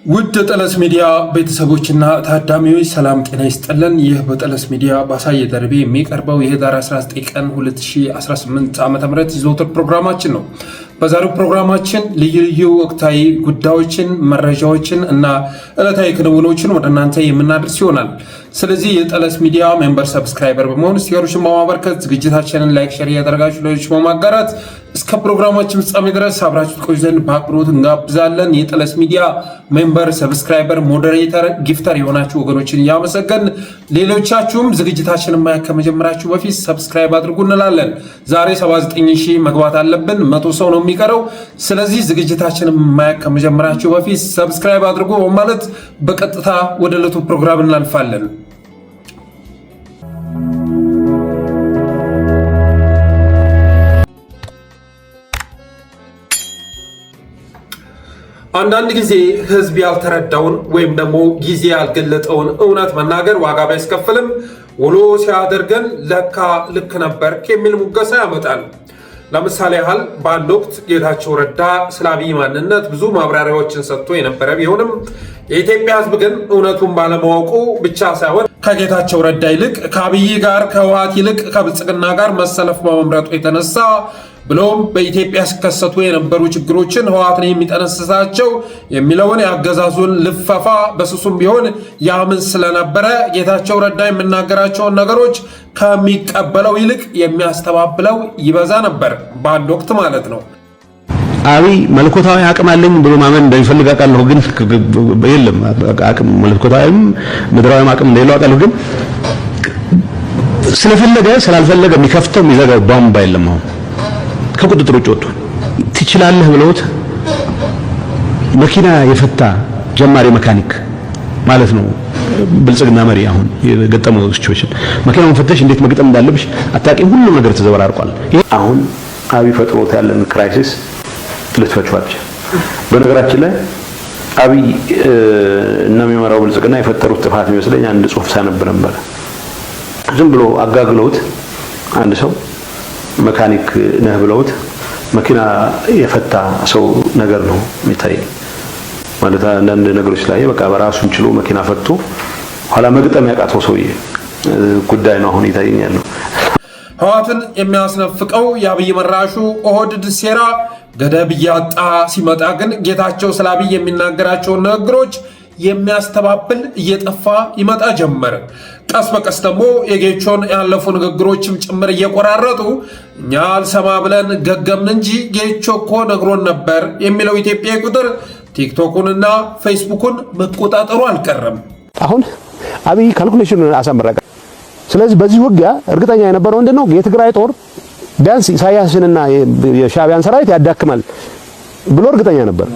ውድ ጠለስ ሚዲያ ቤተሰቦችና ታዳሚዎች ሰላም ጤና ይስጥልን። ይህ በጠለስ ሚዲያ ባሳየ ደርቤ የሚቀርበው የህዳር 19 ቀን 2018 ዓ.ም ይዘውትር ፕሮግራማችን ነው። በዛሬው ፕሮግራማችን ልዩ ወቅታዊ ጉዳዮችን፣ መረጃዎችን እና ዕለታዊ ክንውኖችን ወደ እናንተ የምናደርስ ይሆናል። ስለዚህ የጠለስ ሚዲያ ሜምበር ሰብስክራይበር በመሆን ስቲከሮችን በማበርከት ዝግጅታችንን ላይክ፣ ሼር እያደረጋችሁ ለሌሎች በማጋራት እስከ ፕሮግራማችን ፍጻሜ ድረስ አብራችሁ ትቆዩ ዘንድ በአክብሮት እንጋብዛለን። የጠለስ ሚዲያ ሜምበር ሰብስክራይበር፣ ሞዴሬተር፣ ጊፍተር የሆናችሁ ወገኖችን እያመሰገን ሌሎቻችሁም ዝግጅታችንን ማየት ከመጀመራችሁ በፊት ሰብስክራይብ አድርጉ እንላለን። ዛሬ 79000 መግባት አለብን። 100 ሰው ነው የሚቀረው። ስለዚህ ዝግጅታችንን ማየት ከመጀመራችሁ በፊት ሰብስክራይብ አድርጉ በማለት በቀጥታ ወደ ዕለቱ ፕሮግራም እናልፋለን። አንዳንድ ጊዜ ህዝብ ያልተረዳውን ወይም ደግሞ ጊዜ ያልገለጠውን እውነት መናገር ዋጋ ቢያስከፍልም ውሎ ሲያደርገን ለካ ልክ ነበር የሚል ሙገሳ ያመጣል። ለምሳሌ ያህል በአንድ ወቅት ጌታቸው ረዳ ስለ አብይ ማንነት ብዙ ማብራሪያዎችን ሰጥቶ የነበረ ቢሆንም የኢትዮጵያ ህዝብ ግን እውነቱን ባለማወቁ ብቻ ሳይሆን ከጌታቸው ረዳ ይልቅ ከአብይ ጋር ከህወሓት ይልቅ ከብልጽግና ጋር መሰለፍ በመምረጡ የተነሳ ብሎም በኢትዮጵያ ሲከሰቱ የነበሩ ችግሮችን ህወሓት ነው የሚጠነስሳቸው የሚለውን የአገዛዙን ልፈፋ በስሱም ቢሆን ያምን ስለነበረ ጌታቸው ረዳ የሚናገራቸውን ነገሮች ከሚቀበለው ይልቅ የሚያስተባብለው ይበዛ ነበር፣ በአንድ ወቅት ማለት ነው። አብይ መለኮታዊ አቅም አለኝ ብሎ ማመን እንደሚፈልግ አውቃለሁ፣ ግን የለም አቅም መለኮታዊም ምድራዊም አቅም እንደሌለው አውቃለሁ። ግን ስለፈለገ ስላልፈለገ የሚከፍተው የሚዘጋው ባምባ የለም። አሁን ከቁጥጥር ውጭ ወጥቷል። ትችላለህ ብለውት መኪና የፈታ ጀማሪ መካኒክ ማለት ነው ብልጽግና መሪ አሁን የገጠመው ሲቹዌሽን መኪናውን ፈተሽ እንዴት መግጠም እንዳለብሽ አታውቂም። ሁሉ ነገር ተዘበራርቋል። አሁን አብይ ፈጥሮት ያለን ክራይሲስ ልትፈቷች። በነገራችን ላይ አብይ እና የሚመራው ብልጽግና የፈጠሩት ጥፋት የሚመስለኝ አንድ ጽሑፍ ሳነብ ነበር። ዝም ብሎ አጋግለውት አንድ ሰው መካኒክ ነህ ብለውት መኪና የፈታ ሰው ነገር ነው የሚታይ ማለት አንዳንድ ነገሮች ላይ በቃ በራሱን ችሎ መኪና ፈቶ ኋላ መግጠም ያቃተው ሰውዬ ጉዳይ ነው አሁን ይታየኛል። ህወሓትን የሚያስነፍቀው የአብይ መራሹ ኦህዴድ ሴራ ገደብ እያጣ ሲመጣ ግን ጌታቸው ስለ አብይ የሚናገራቸውን ንግግሮች የሚያስተባብል እየጠፋ ይመጣ ጀመረ። ቀስ በቀስ ደግሞ የጌቾን ያለፉ ንግግሮችም ጭምር እየቆራረጡ እኛ አልሰማ ብለን ገገምን እንጂ ጌቾ እኮ ነግሮን ነበር የሚለው ኢትዮጵያዊ ቁጥር ቲክቶኩንና ፌስቡኩን መቆጣጠሩ አልቀረም። አሁን አብይ ካልኩሌሽኑን አሳምራቀ። ስለዚህ በዚህ ውጊያ እርግጠኛ የነበረው ምንድነው? የትግራይ ጦር ቢያንስ ኢሳያስንና የሻዕቢያን ሰራዊት ያዳክማል ብሎ እርግጠኛ ነበር።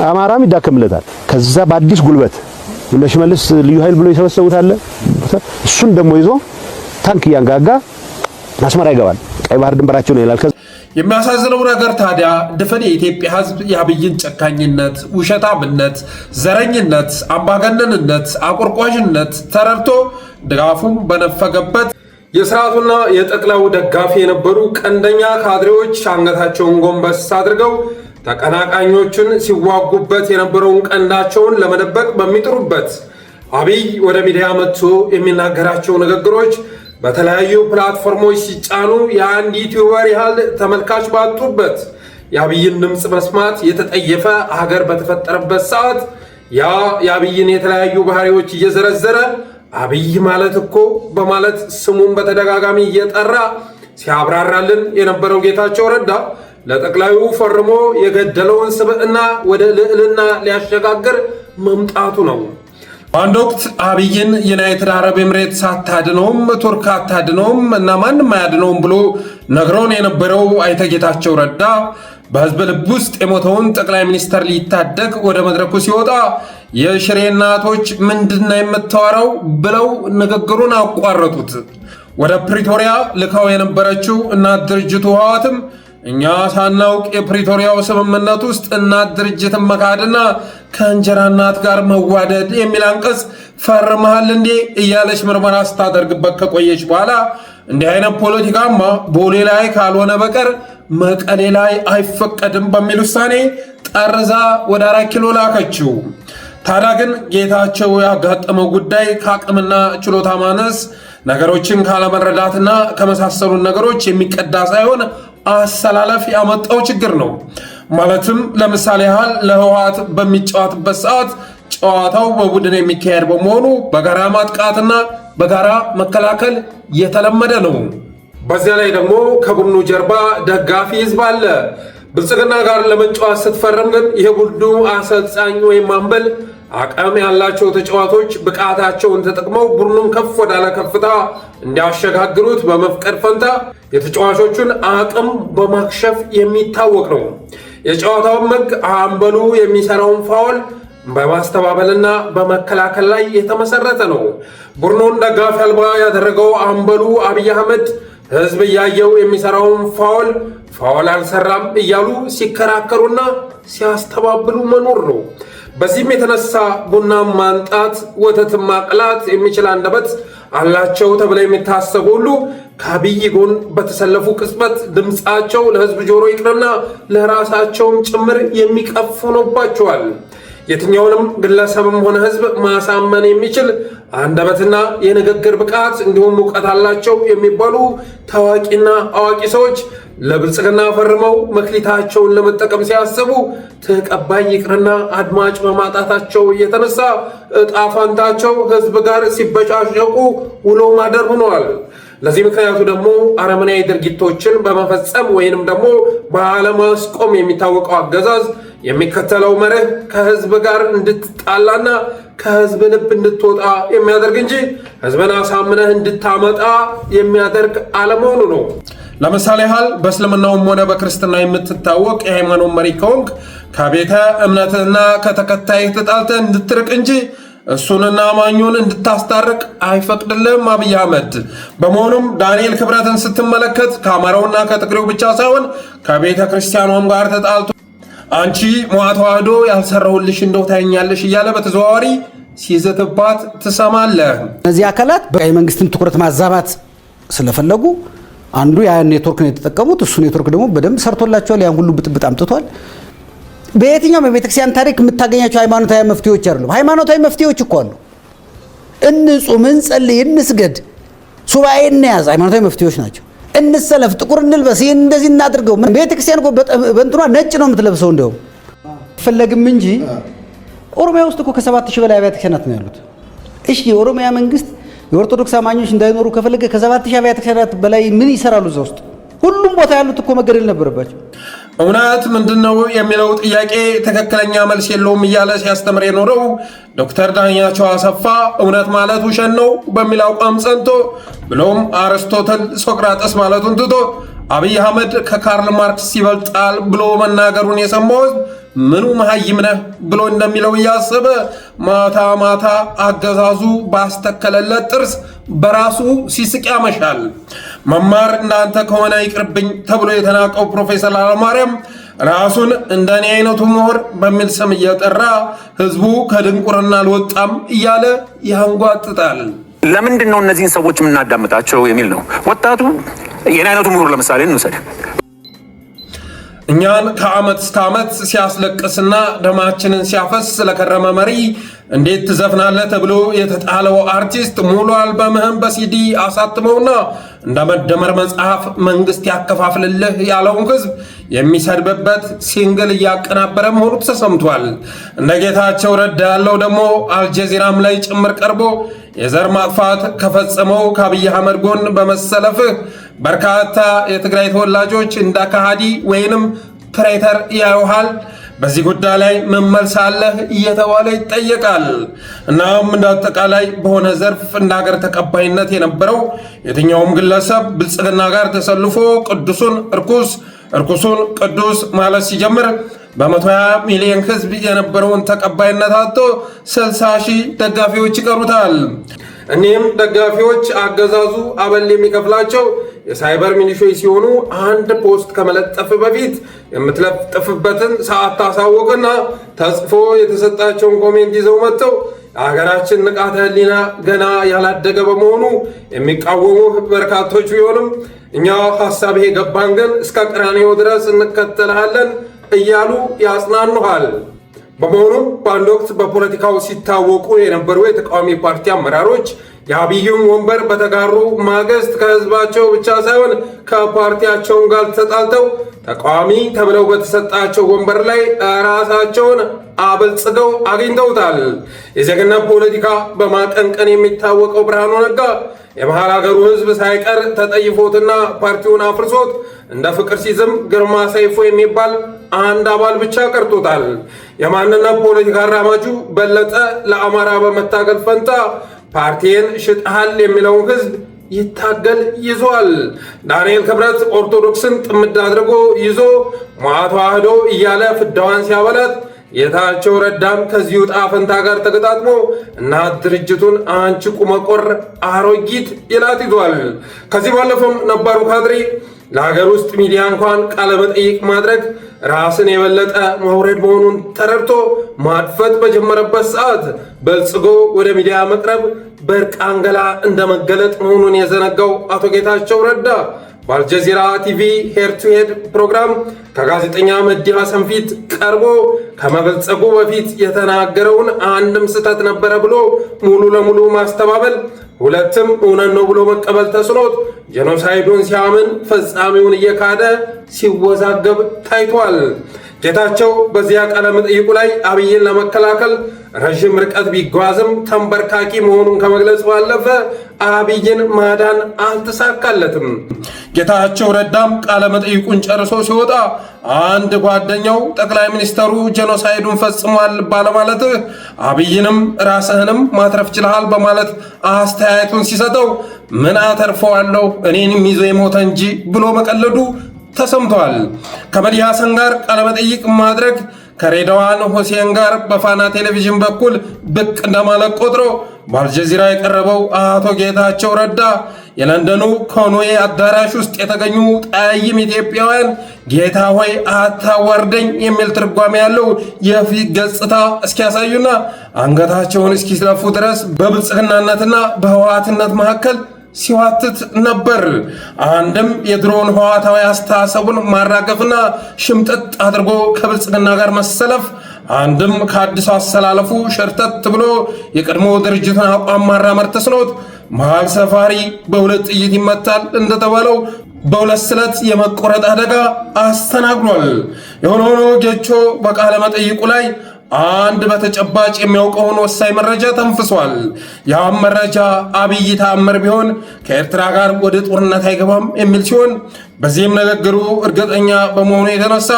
አማራም ይዳከምለታል። ከዛ በአዲስ ጉልበት ለሽመልስ ልዩ ኃይል ብሎ ይሰበሰቡት አለ። እሱን ደግሞ ይዞ ታንክ ያንጋጋ አስመራ ይገባል። ቀይ ባህር ድንበራቸው ነው ይላል። የሚያሳዝነው ነገር ታዲያ ድፍን የኢትዮጵያ ህዝብ የአብይን ጨካኝነት፣ ውሸታምነት፣ ዘረኝነት፣ አምባገነንነት፣ አቆርቋዥነት ተረድቶ ድጋፉም በነፈገበት የስርዓቱና የጠቅላዩ ደጋፊ የነበሩ ቀንደኛ ካድሬዎች አንገታቸውን ጎንበስ አድርገው ተቀናቃኞችን ሲዋጉበት የነበረውን ቀንዳቸውን ለመደበቅ በሚጥሩበት አብይ ወደ ሚዲያ መጥቶ የሚናገራቸው ንግግሮች በተለያዩ ፕላትፎርሞች ሲጫኑ የአንድ ዩቲዩበር ያህል ተመልካች ባጡበት የአብይን ድምፅ መስማት የተጠየፈ ሀገር በተፈጠረበት ሰዓት ያ የአብይን የተለያዩ ባህሪዎች እየዘረዘረ አብይ ማለት እኮ በማለት ስሙን በተደጋጋሚ እየጠራ ሲያብራራልን የነበረው ጌታቸው ረዳ ለጠቅላዩ ፈርሞ የገደለውን ስብዕና ወደ ልዕልና ሊያሸጋግር መምጣቱ ነው። በአንድ ወቅት አብይን ዩናይትድ አረብ ኤምሬትስ አታድነውም፣ ቱርክ አታድነውም እና ማንም አያድነውም ብሎ ነግሮን የነበረው አይተ ጌታቸው ረዳ በህዝብ ልብ ውስጥ የሞተውን ጠቅላይ ሚኒስተር ሊታደግ ወደ መድረኩ ሲወጣ የሽሬ እናቶች ምንድነው የምታወራው ብለው ንግግሩን አቋረጡት። ወደ ፕሪቶሪያ ልካው የነበረችው እናት ድርጅቱ ህወሓትም እኛ ሳናውቅ የፕሪቶሪያው ስምምነት ውስጥ እናት ድርጅትን መካድና ከእንጀራ እናት ጋር መዋደድ የሚል አንቀጽ ፈርመሃል እንዴ እያለች ምርመራ ስታደርግበት ከቆየች በኋላ እንዲህ አይነት ፖለቲካማ ቦሌ ላይ ካልሆነ በቀር መቀሌ ላይ አይፈቀድም በሚል ውሳኔ ጠርዛ ወደ 4 ኪሎ ላከችው። ታዲያ ግን ጌታቸው ያጋጠመው ጉዳይ ከአቅምና ችሎታ ማነስ፣ ነገሮችን ካለመረዳትና ከመሳሰሉ ነገሮች የሚቀዳ ሳይሆን አሰላለፍ ያመጣው ችግር ነው። ማለትም ለምሳሌ ያህል ለህወሓት በሚጫወትበት ሰዓት ጨዋታው በቡድን የሚካሄድ በመሆኑ በጋራ ማጥቃትና በጋራ መከላከል የተለመደ ነው። በዚያ ላይ ደግሞ ከቡድኑ ጀርባ ደጋፊ ህዝብ አለ። ብልጽግና ጋር ለመጫወት ስትፈርም ግን የቡድኑ አሰልጣኝ ወይም አምበል አቅም ያላቸው ተጫዋቾች ብቃታቸውን ተጠቅመው ቡድኑን ከፍ ወዳለ ከፍታ እንዲያሸጋግሩት በመፍቀድ ፈንታ የተጫዋቾቹን አቅም በማክሸፍ የሚታወቅ ነው። የጨዋታውን መግ አምበሉ የሚሰራውን ፋውል በማስተባበልና በመከላከል ላይ የተመሰረተ ነው። ቡድኑን ደጋፊ አልባ ያደረገው አምበሉ አብይ አህመድ ህዝብ እያየው የሚሰራውን ፋውል አልሰራም እያሉ ሲከራከሩና ሲያስተባብሉ መኖር ነው። በዚህም የተነሳ ቡናን ማንጣት ወተትን ማቅላት የሚችል አንደበት አላቸው ተብለው የሚታሰቡ ሁሉ ከአብይ ጎን በተሰለፉ ቅጽበት ድምፃቸው ለህዝብ ጆሮ ይቅርና ለራሳቸውም ጭምር የሚቀፉ ሆኖባቸዋል። የትኛውንም ግለሰብም ሆነ ህዝብ ማሳመን የሚችል አንደበትና የንግግር ብቃት እንዲሁም እውቀት አላቸው የሚባሉ ታዋቂና አዋቂ ሰዎች ለብልጽግና ፈርመው መክሊታቸውን ለመጠቀም ሲያስቡ ተቀባይ ይቅርና አድማጭ በማጣታቸው የተነሳ ዕጣ ፈንታቸው ህዝብ ጋር ሲበጫሸቁ ውሎ ማደር ሆነዋል። ለዚህ ምክንያቱ ደግሞ አረመኔያዊ ድርጊቶችን በመፈጸም ወይንም ደግሞ ባለማስቆም የሚታወቀው አገዛዝ የሚከተለው መርህ ከህዝብ ጋር እንድትጣላና ከህዝብ ልብ እንድትወጣ የሚያደርግ እንጂ ህዝብን አሳምነህ እንድታመጣ የሚያደርግ አለመሆኑ ነው። ለምሳሌ ያህል በእስልምናውም ሆነ በክርስትና የምትታወቅ የሃይማኖት መሪ ከሆንክ ከቤተ እምነትህና ከተከታይህ ተጣልተህ እንድትርቅ እንጂ እሱንና አማኙን እንድታስታርቅ አይፈቅድልህም አብይ አህመድ። በመሆኑም ዳንኤል ክብረትን ስትመለከት ከአማራውና ከትግሬው ብቻ ሳይሆን ከቤተ ክርስቲያኗም ጋር ተጣልቶ አንቺ ሞዓ ተዋህዶ ያልሰራሁልሽ እንደው ታይኛለሽ እያለ በተዘዋዋሪ ሲዘትባት ትሰማለህ። እነዚህ አካላት የመንግስትን ትኩረት ማዛባት ስለፈለጉ አንዱ ያን ኔትወርክ ነው የተጠቀሙት። እሱ ኔትወርክ ደግሞ በደንብ ሰርቶላቸዋል። ያን ሁሉ ብጥብጥ አምጥቷል። በየትኛውም የቤተክርስቲያን ታሪክ የምታገኛቸው ሃይማኖታዊ መፍትሄዎች አይደሉም። ሃይማኖታዊ መፍትሄዎች እኮ አሉ። እንጹም፣ እንጸልይ፣ እንስገድ፣ ሱባኤ እንያዝ ሃይማኖታዊ መፍትሄዎች ናቸው። እንሰለፍ፣ ጥቁር እንልበስ፣ ይህን እንደዚህ እናድርገው። ቤተክርስቲያን እኮ በእንትኗ ነጭ ነው የምትለብሰው። እንደውም ፈለግም እንጂ ኦሮሚያ ውስጥ እኮ ከ7000 በላይ አብያተ ክርስቲያናት ነው ያሉት። እሺ የኦሮሚያ መንግስት የኦርቶዶክስ አማኞች እንዳይኖሩ ከፈለገ ከ7000 አብያተ ክርስቲያናት በላይ ምን ይሰራሉ እዛ ውስጥ? ሁሉም ቦታ ያሉት እኮ መገደል ነበረባቸው። እውነት ምንድነው የሚለው ጥያቄ ትክክለኛ መልስ የለውም እያለ ሲያስተምር የኖረው ዶክተር ዳኛቸው አሰፋ እውነት ማለት ውሸት ነው በሚል አቋም ጸንቶ ብሎም አርስቶትል ሶቅራጠስ ማለቱን ትቶ አብይ አህመድ ከካርል ማርክስ ይበልጣል ብሎ መናገሩን የሰማው ምኑ መሃይም ነህ ብሎ እንደሚለው እያሰበ ማታ ማታ አገዛዙ ባስተከለለት ጥርስ በራሱ ሲስቅ ያመሻል። መማር እናንተ ከሆነ ይቅርብኝ ተብሎ የተናቀው ፕሮፌሰር አለማርያም ራሱን እንደኔ አይነቱ ምሁር በሚል ስም እየጠራ ህዝቡ ከድንቁርና አልወጣም እያለ ያንጓጥጣል። ለምንድን ነው እነዚህን ሰዎች የምናዳምጣቸው የሚል ነው። ወጣቱ የኔ አይነቱ ምሁር ለምሳሌ እንውሰድ። እኛን ከዓመት እስከ ዓመት ሲያስለቅስና ደማችንን ሲያፈስ ስለከረመ መሪ እንዴት ትዘፍናለህ ተብሎ የተጣለው አርቲስት ሙሉ አልበምህን በሲዲ አሳትመውና እንደ መደመር መጽሐፍ መንግስት ያከፋፍልልህ ያለውን ህዝብ የሚሰድብበት ሲንግል እያቀናበረ መሆኑ ተሰምቷል። እንደ ጌታቸው ረዳ ያለው ደግሞ አልጀዚራም ላይ ጭምር ቀርቦ የዘር ማጥፋት ከፈጸመው ከአብይ አህመድ ጎን በመሰለፍህ በርካታ የትግራይ ተወላጆች እንደ ከሃዲ ወይንም ትሬተር ያዩሃል። በዚህ ጉዳይ ላይ ምን መልስ አለህ እየተባለ ይጠየቃል። እናም እንደ አጠቃላይ በሆነ ዘርፍ እንደ ሀገር ተቀባይነት የነበረው የትኛውም ግለሰብ ብልጽግና ጋር ተሰልፎ ቅዱሱን እርኩስ፣ እርኩሱን ቅዱስ ማለት ሲጀምር በ120 ሚሊዮን ህዝብ የነበረውን ተቀባይነት አጥቶ 60,000 ደጋፊዎች ይቀሩታል። እኒህም ደጋፊዎች አገዛዙ አበል የሚከፍላቸው የሳይበር ሚሊሾች ሲሆኑ አንድ ፖስት ከመለጠፍ በፊት የምትለጥፍበትን ሰዓት ታሳወቅና ተጽፎ የተሰጣቸውን ኮሜንት ይዘው መጥተው የሀገራችን ንቃተ ህሊና ገና ያላደገ በመሆኑ የሚቃወሙ በርካቶች ቢሆንም እኛ ሐሳብ ገባን ግን እስከ ቀራንዮ ድረስ እንከተልሃለን እያሉ ያጽናኑሃል። በመሆኑም በአንድ ወቅት በፖለቲካው ሲታወቁ የነበሩ የተቃዋሚ ፓርቲ አመራሮች የአብይን ወንበር በተጋሩ ማግስት ከህዝባቸው ብቻ ሳይሆን ከፓርቲያቸውን ጋር ተጣልተው ተቃዋሚ ተብለው በተሰጣቸው ወንበር ላይ ራሳቸውን አበልጽገው አግኝተውታል። የዜግነት ፖለቲካ በማቀንቀን የሚታወቀው ብርሃኑ ነጋ የመሃል ሀገሩ ህዝብ ሳይቀር ተጠይፎትና ፓርቲውን አፍርሶት እንደ ፍቅር ሲዝም ግርማ ሰይፎ የሚባል አንድ አባል ብቻ ቀርቶታል። የማንነት ፖለቲካ አራማጁ በለጠ ለአማራ በመታገል ፈንታ ፓርቲን ሽጥሃል የሚለውን ህዝብ ይታገል ይዟል። ዳንኤል ክብረት ኦርቶዶክስን ጥምድ አድርጎ ይዞ ተዋህዶ እያለ ፍዳዋን ሲያበላት ጌታቸው ረዳም ከዚሁ ዕጣ ፈንታ ጋር ተገጣጥሞ እናት ድርጅቱን አንቺ ቁመቆር አሮጊት ይላት ይዟል። ከዚህ ባለፈም ነባሩ ካድሬ ለሀገር ውስጥ ሚዲያ እንኳን ቃለ መጠይቅ ማድረግ ራስን የበለጠ መውረድ መሆኑን ተረድቶ ማድፈጥ በጀመረበት ሰዓት በልጽጎ ወደ ሚዲያ መቅረብ በእርቃን ገላ እንደመገለጥ መሆኑን የዘነጋው አቶ ጌታቸው ረዳ በአልጀዚራ ቲቪ ሄድ ቱ ሄድ ፕሮግራም ከጋዜጠኛ መህዲ ሐሰን ፊት ቀርቦ ከመበልጸጉ በፊት የተናገረውን አንድም ስህተት ነበረ ብሎ ሙሉ ለሙሉ ማስተባበል፣ ሁለትም እውነት ነው ብሎ መቀበል ተስኖት ጄኖሳይዱን ሲያምን ፈጻሚውን እየካደ ሲወዛገብ ታይቷል። ጌታቸው በዚያ ቃለ መጠይቁ ላይ አብይን ለመከላከል ረዥም ርቀት ቢጓዝም ተንበርካኪ መሆኑን ከመግለጽ ባለፈ አብይን ማዳን አልተሳካለትም። ጌታቸው ረዳም ቃለ መጠይቁን ጨርሶ ሲወጣ አንድ ጓደኛው ጠቅላይ ሚኒስተሩ ጄኖሳይዱን ፈጽሟል ባለማለትህ አብይንም ራስህንም ማትረፍ ችለሃል በማለት አስተያየቱን ሲሰጠው ምን አተርፈዋለሁ እኔንም ይዞ የሞተ እንጂ ብሎ መቀለዱ ተሰምቷል። ከመህዲ ሐሰን ጋር ቃለመጠይቅ ማድረግ ከሬድዋን ሁሴን ጋር በፋና ቴሌቪዥን በኩል ብቅ እንደማለት ቆጥሮ በአልጀዚራ የቀረበው አቶ ጌታቸው ረዳ የለንደኑ ኮንዌይ አዳራሽ ውስጥ የተገኙ ጠያይም ኢትዮጵያውያን ጌታ ሆይ አታዋርደኝ የሚል ትርጓሜ ያለው የፊት ገጽታ እስኪያሳዩና አንገታቸውን እስኪስለፉ ድረስ በብልጽግናነትና በህወሓትነት መካከል ሲዋትት ነበር። አንድም የድሮን ህወሓታዊ አስተሳሰቡን ማራገፍና ሽምጥጥ አድርጎ ከብልጽግና ጋር መሰለፍ፣ አንድም ከአዲሱ አሰላለፉ ሸርተት ብሎ የቀድሞ ድርጅቱን አቋም ማራመድ ተስኖት መሃል ሰፋሪ በሁለት ጥይት ይመታል እንደተባለው በሁለት ስለት የመቆረጥ አደጋ አስተናግዷል። የሆነ ሆኖ ጌቾ በቃለ መጠይቁ ላይ አንድ በተጨባጭ የሚያውቀውን ወሳኝ መረጃ ተንፍሷል። ያም መረጃ አብይ ተአምር ቢሆን ከኤርትራ ጋር ወደ ጦርነት አይገባም የሚል ሲሆን በዚህም ንግግሩ እርግጠኛ በመሆኑ የተነሳ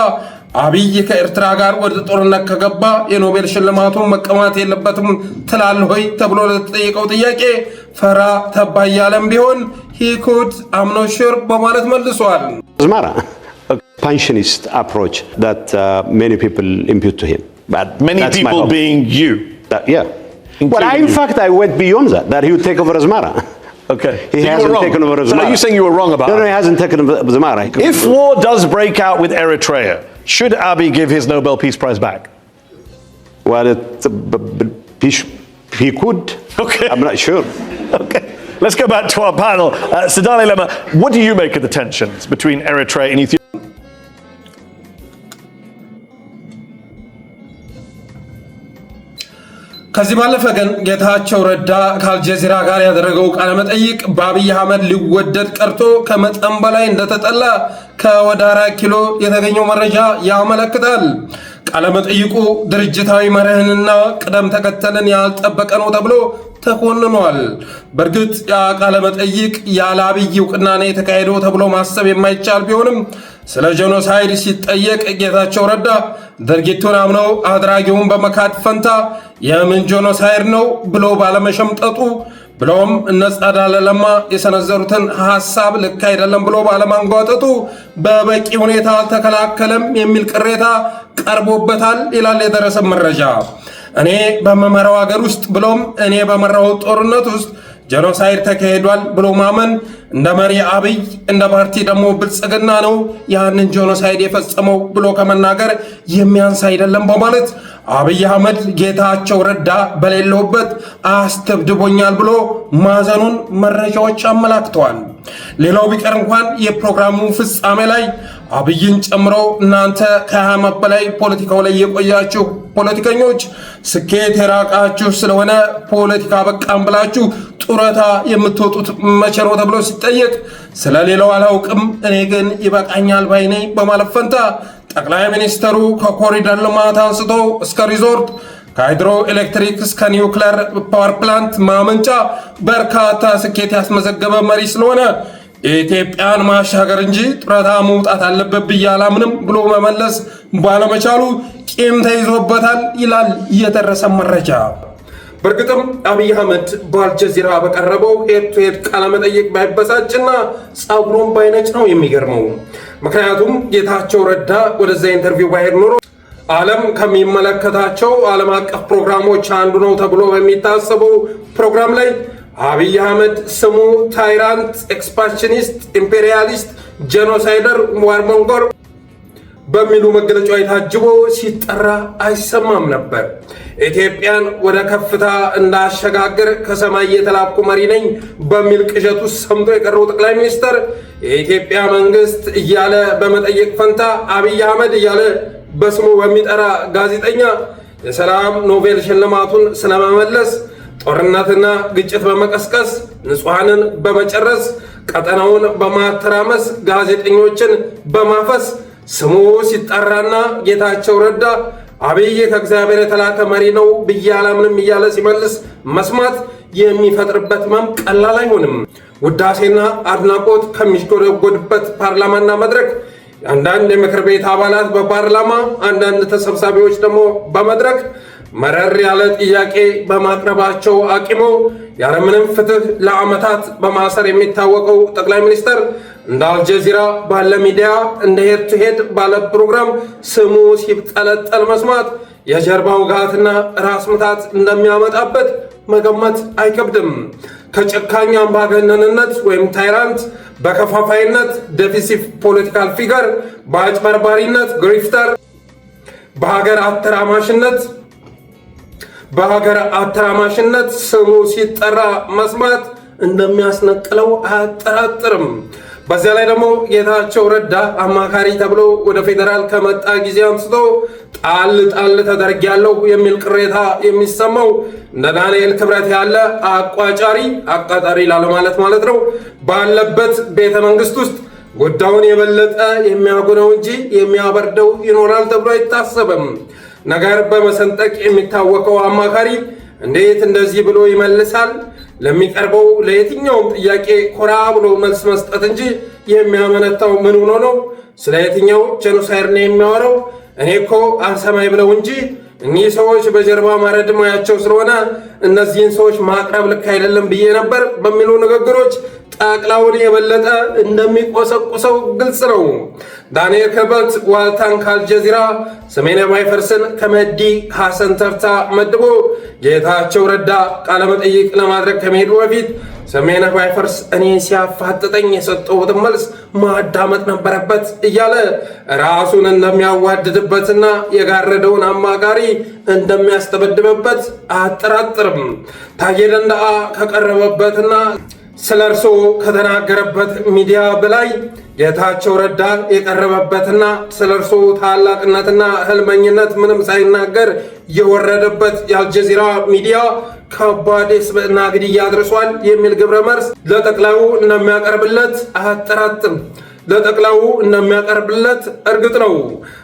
አብይ ከኤርትራ ጋር ወደ ጦርነት ከገባ የኖቤል ሽልማቱን መቀማት የለበትም ትላለህ ሆይ ተብሎ ለተጠየቀው ጥያቄ ፈራ ተባ ያለም ቢሆን he could I'm not sure በማለት መልሷል። አዝመራ ፓንሽኒስት approach that many people impute to him. But many people being you. Yeah. Well, in fact, I went beyond that. That he would take over Asmara. Okay. He hasn't taken over Asmara. So are you saying you were wrong about it? No, he hasn't taken over Asmara. If war does break out with Eritrea, should Abiy give his Nobel Peace Prize back? Well, he could. Okay. I'm not sure. Okay. Let's go back to our panel. Sadale Lema, what do you make of the tensions between Eritrea and Ethiopia? ከዚህ ባለፈ ግን ጌታቸው ረዳ ከአልጀዚራ ጋር ያደረገው ቃለ መጠይቅ በአብይ አህመድ ሊወደድ ቀርቶ ከመጠን በላይ እንደተጠላ ከወደ 4 ኪሎ የተገኘው መረጃ ያመለክታል። ቃለ መጠይቁ ድርጅታዊ መርህንና ቅደም ተከተልን ያልጠበቀ ነው ተብሎ ተኮንኗል። በእርግጥ ያ ቃለ መጠይቅ ያለ አብይ እውቅና ነው የተካሄደው ተብሎ ማሰብ የማይቻል ቢሆንም ስለ ጄኖሳይድ ሲጠየቅ ጌታቸው ረዳ ድርጊቱን አምነው አድራጊውን በመካድ ፈንታ የምን ጄኖሳይድ ነው ብሎ ባለመሸምጠጡ ብሎም እነ ጸዳለ ለማ የሰነዘሩትን ሐሳብ ልክ አይደለም ብሎ ባለማንጓጠጡ በበቂ ሁኔታ አልተከላከለም የሚል ቅሬታ ቀርቦበታል ይላል የደረሰ መረጃ። እኔ በመመራው ሀገር ውስጥ ብሎም እኔ በመራው ጦርነት ውስጥ ጄኖሳይድ ተካሂዷል ብሎ ማመን እንደ መሪ አብይ እንደ ፓርቲ ደግሞ ብልጽግና ነው ያንን ጄኖሳይድ የፈጸመው ብሎ ከመናገር የሚያንስ አይደለም በማለት አብይ አህመድ ጌታቸው ረዳ በሌለውበት አስተብድቦኛል ብሎ ማዘኑን መረጃዎች አመላክተዋል። ሌላው ቢቀር እንኳን የፕሮግራሙ ፍጻሜ ላይ አብይን ጨምሮ እናንተ ከ20 በላይ ፖለቲካው ላይ የቆያችሁ ፖለቲከኞች ስኬት የራቃችሁ ስለሆነ ፖለቲካ በቃም ብላችሁ ጡረታ የምትወጡት መቼ ነው ተብሎ ሲጠየቅ ስለሌላው አላውቅም እኔ ግን ይበቃኛል ባይ ነኝ በማለት ፈንታ ጠቅላይ ሚኒስትሩ ከኮሪደር ልማት አንስቶ እስከ ሪዞርት ከሃይድሮ ኤሌክትሪክ እስከ ኒውክሌር ፓወር ፕላንት ማመንጫ በርካታ ስኬት ያስመዘገበ መሪ ስለሆነ የኢትዮጵያን ማሻገር እንጂ ጡረታ መውጣት አለበት ብዬ አላምንም ብሎ መመለስ ባለመቻሉ ቂም ተይዞበታል ይላል የደረሰ መረጃ። በእርግጥም አብይ አህመድ በአልጀዚራ በቀረበው ሄድ ቱ ሄድ ቃለ መጠይቅ ባይበሳጭና ጸጉሩን ባይነጭ ነው የሚገርመው። ምክንያቱም ጌታቸው ረዳ ወደዛ ኢንተርቪው ባይሄድ ኖሮ ዓለም ከሚመለከታቸው ዓለም አቀፍ ፕሮግራሞች አንዱ ነው ተብሎ በሚታሰበው ፕሮግራም ላይ አብይ አህመድ ስሙ ታይራንት፣ ኤክስፓንሽኒስት፣ ኢምፔሪያሊስት፣ ጄኖሳይደር፣ ዋርሞንጎር በሚሉ መገለጫዎች ታጅቦ ሲጠራ አይሰማም ነበር። ኢትዮጵያን ወደ ከፍታ እንዳሸጋግር ከሰማይ የተላኩ መሪ ነኝ በሚል ቅዠት ውስጥ ሰምቶ የቀረው ጠቅላይ ሚኒስትር የኢትዮጵያ መንግስት እያለ በመጠየቅ ፈንታ አብይ አህመድ እያለ በስሙ በሚጠራ ጋዜጠኛ የሰላም ኖቤል ሽልማቱን ስለመመለስ ጦርነትና ግጭት በመቀስቀስ ንጹሐንን በመጨረስ ቀጠናውን በማተራመስ ጋዜጠኞችን በማፈስ ስሙ ሲጠራና ጌታቸው ረዳ አብይ ከእግዚአብሔር የተላከ መሪ ነው ብዬ አላምንም እያለ ሲመልስ መስማት የሚፈጥርበት ህመም ቀላል አይሆንም። ውዳሴና አድናቆት ከሚሽጎደጎድበት ፓርላማና መድረክ አንዳንድ የምክር ቤት አባላት በፓርላማ አንዳንድ ተሰብሳቢዎች ደግሞ በመድረክ መረር ያለ ጥያቄ በማቅረባቸው አቂሞ ያለምንም ፍትህ ለዓመታት በማሰር የሚታወቀው ጠቅላይ ሚኒስትር እንደ አልጀዚራ ባለ ሚዲያ እንደ ሄድ ቱ ሄድ ባለ ፕሮግራም ስሙ ሲጠለጠል መስማት የጀርባ ውጋትና ራስ ምታት እንደሚያመጣበት መገመት አይከብድም። ከጨካኝ አምባገነንነት ወይም ታይራንት፣ በከፋፋይነት ዴፊሲቭ ፖለቲካል ፊገር፣ በአጭበርባሪነት ግሪፍተር፣ በሀገር አተራማሽነት ስሙ ሲጠራ መስማት እንደሚያስነቅለው አያጠራጥርም። በዚያ ላይ ደግሞ ጌታቸው ረዳ አማካሪ ተብሎ ወደ ፌዴራል ከመጣ ጊዜ አንስቶ ጣል ተደርጊያለሁ የሚል ቅሬታ የሚሰማው እንደ ዳንኤል ክብረት ያለ አቃጣሪ ላለማለት ማለት ነው ባለበት ቤተ መንግስት ውስጥ ጉዳዩን የበለጠ የሚያጎነው እንጂ የሚያበርደው ይኖራል ተብሎ አይታሰብም። ነገር በመሰንጠቅ የሚታወቀው አማካሪ እንዴት እንደዚህ ብሎ ይመልሳል? ለሚቀርበው ለየትኛውም ጥያቄ ኮራ ብሎ መልስ መስጠት እንጂ የሚያመነታው ምን ሆኖ ነው? ስለ የትኛው ጄኖሳይድ ነው የሚያወራው? እኔ እኮ አልሰማይ ብለው እንጂ እኚህ ሰዎች በጀርባ ማረድ ሙያቸው ስለሆነ እነዚህን ሰዎች ማቅረብ ልክ አይደለም ብዬ ነበር በሚሉ ንግግሮች ጠቅላውን የበለጠ እንደሚቆሰቁሰው ግልጽ ነው። ዳንኤል ክብረት ዋልታን ከአልጀዚራ፣ ሰሜነ ባይፈርስን ከመዲ ሐሰን ተርታ መድቦ ጌታቸው ረዳ ቃለመጠይቅ ለማድረግ ከመሄዱ በፊት ሰሜነ ባይፈርስ እኔ ሲያፋጥጠኝ የሰጠሁትን መልስ ማዳመጥ ነበረበት እያለ ራሱን እንደሚያዋድድበትና የጋረደውን አማካሪ እንደሚያስተበድበበት አያጠራጥርም። ታዬ ደንደዓ ከቀረበበትና ስለ እርሶ ከተናገረበት ሚዲያ በላይ ጌታቸው ረዳ የቀረበበትና ስለ እርሶ ታላቅነትና ህልመኝነት ምንም ሳይናገር የወረደበት የአልጀዚራ ሚዲያ ከባድ የስብዕና ግድያ አድርሷል የሚል ግብረ መልስ ለጠቅላዩ እንደሚያቀርብለት አያጠራጥርም። እርግጥ ነው።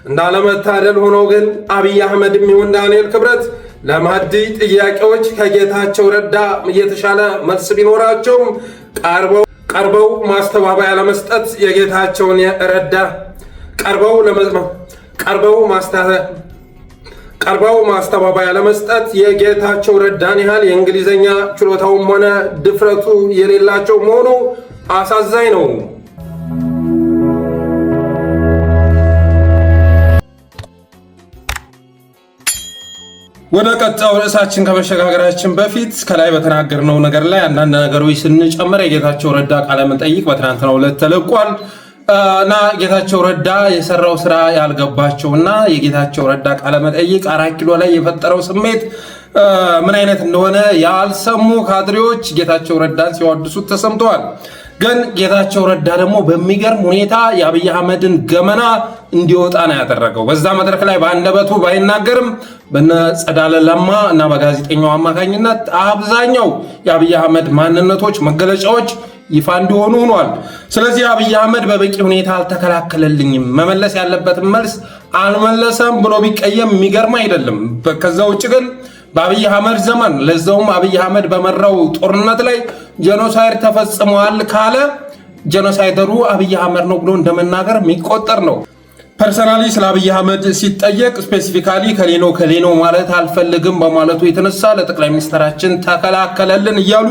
እንዳለመታደል ሆኖ ግን አብይ አህመድ የሚሆን ዳንኤል ክብረት ለማዕድ ጥያቄዎች ከጌታቸው ረዳ የተሻለ መልስ ቢኖራቸውም ቀርበው ማስተባበያ ለመስጠት የጌታቸውን ረዳ ቀርበው ማስተባበያ ለመስጠት የጌታቸው ረዳን ያህል የእንግሊዝኛ ችሎታውም ሆነ ድፍረቱ የሌላቸው መሆኑ አሳዛኝ ነው። ወደ ቀጣዩ ርዕሳችን ከመሸጋገራችን በፊት ከላይ በተናገርነው ነገር ላይ አንዳንድ ነገሮች ስንጨምር የጌታቸው ረዳ ቃለ መጠይቅ በትናንትናው ዕለት ተለቋል እና ጌታቸው ረዳ የሰራው ስራ ያልገባቸውና የጌታቸው ረዳ ቃለ መጠይቅ 4 ኪሎ ላይ የፈጠረው ስሜት ምን አይነት እንደሆነ ያልሰሙ ካድሬዎች ጌታቸው ረዳን ሲዋድሱት ተሰምተዋል። ግን ጌታቸው ረዳ ደግሞ በሚገርም ሁኔታ የአብይ አህመድን ገመና እንዲወጣ ነው ያደረገው። በዛ መድረክ ላይ በአንደበቱ ባይናገርም በነ ጸዳለ ለማ እና በጋዜጠኛው አማካኝነት አብዛኛው የአብይ አህመድ ማንነቶች፣ መገለጫዎች ይፋ እንዲሆኑ ሆኗል። ስለዚህ አብይ አህመድ በበቂ ሁኔታ አልተከላከለልኝም፣ መመለስ ያለበትን መልስ አልመለሰም ብሎ ቢቀየም የሚገርም አይደለም። ከዛ ውጭ ግን በአብይ አህመድ ዘመን ለዛውም አብይ አህመድ በመራው ጦርነት ላይ ጄኖሳይድ ተፈጽሟል ካለ ጄኖሳይደሩ አብይ አህመድ ነው ብሎ እንደመናገር የሚቆጠር ነው። ፐርሰናሊ ስለ አብይ አህመድ ሲጠየቅ ስፔሲፊካሊ ከሌኖ ማለት አልፈልግም በማለቱ የተነሳ ለጠቅላይ ሚኒስትራችን ተከላከለልን እያሉ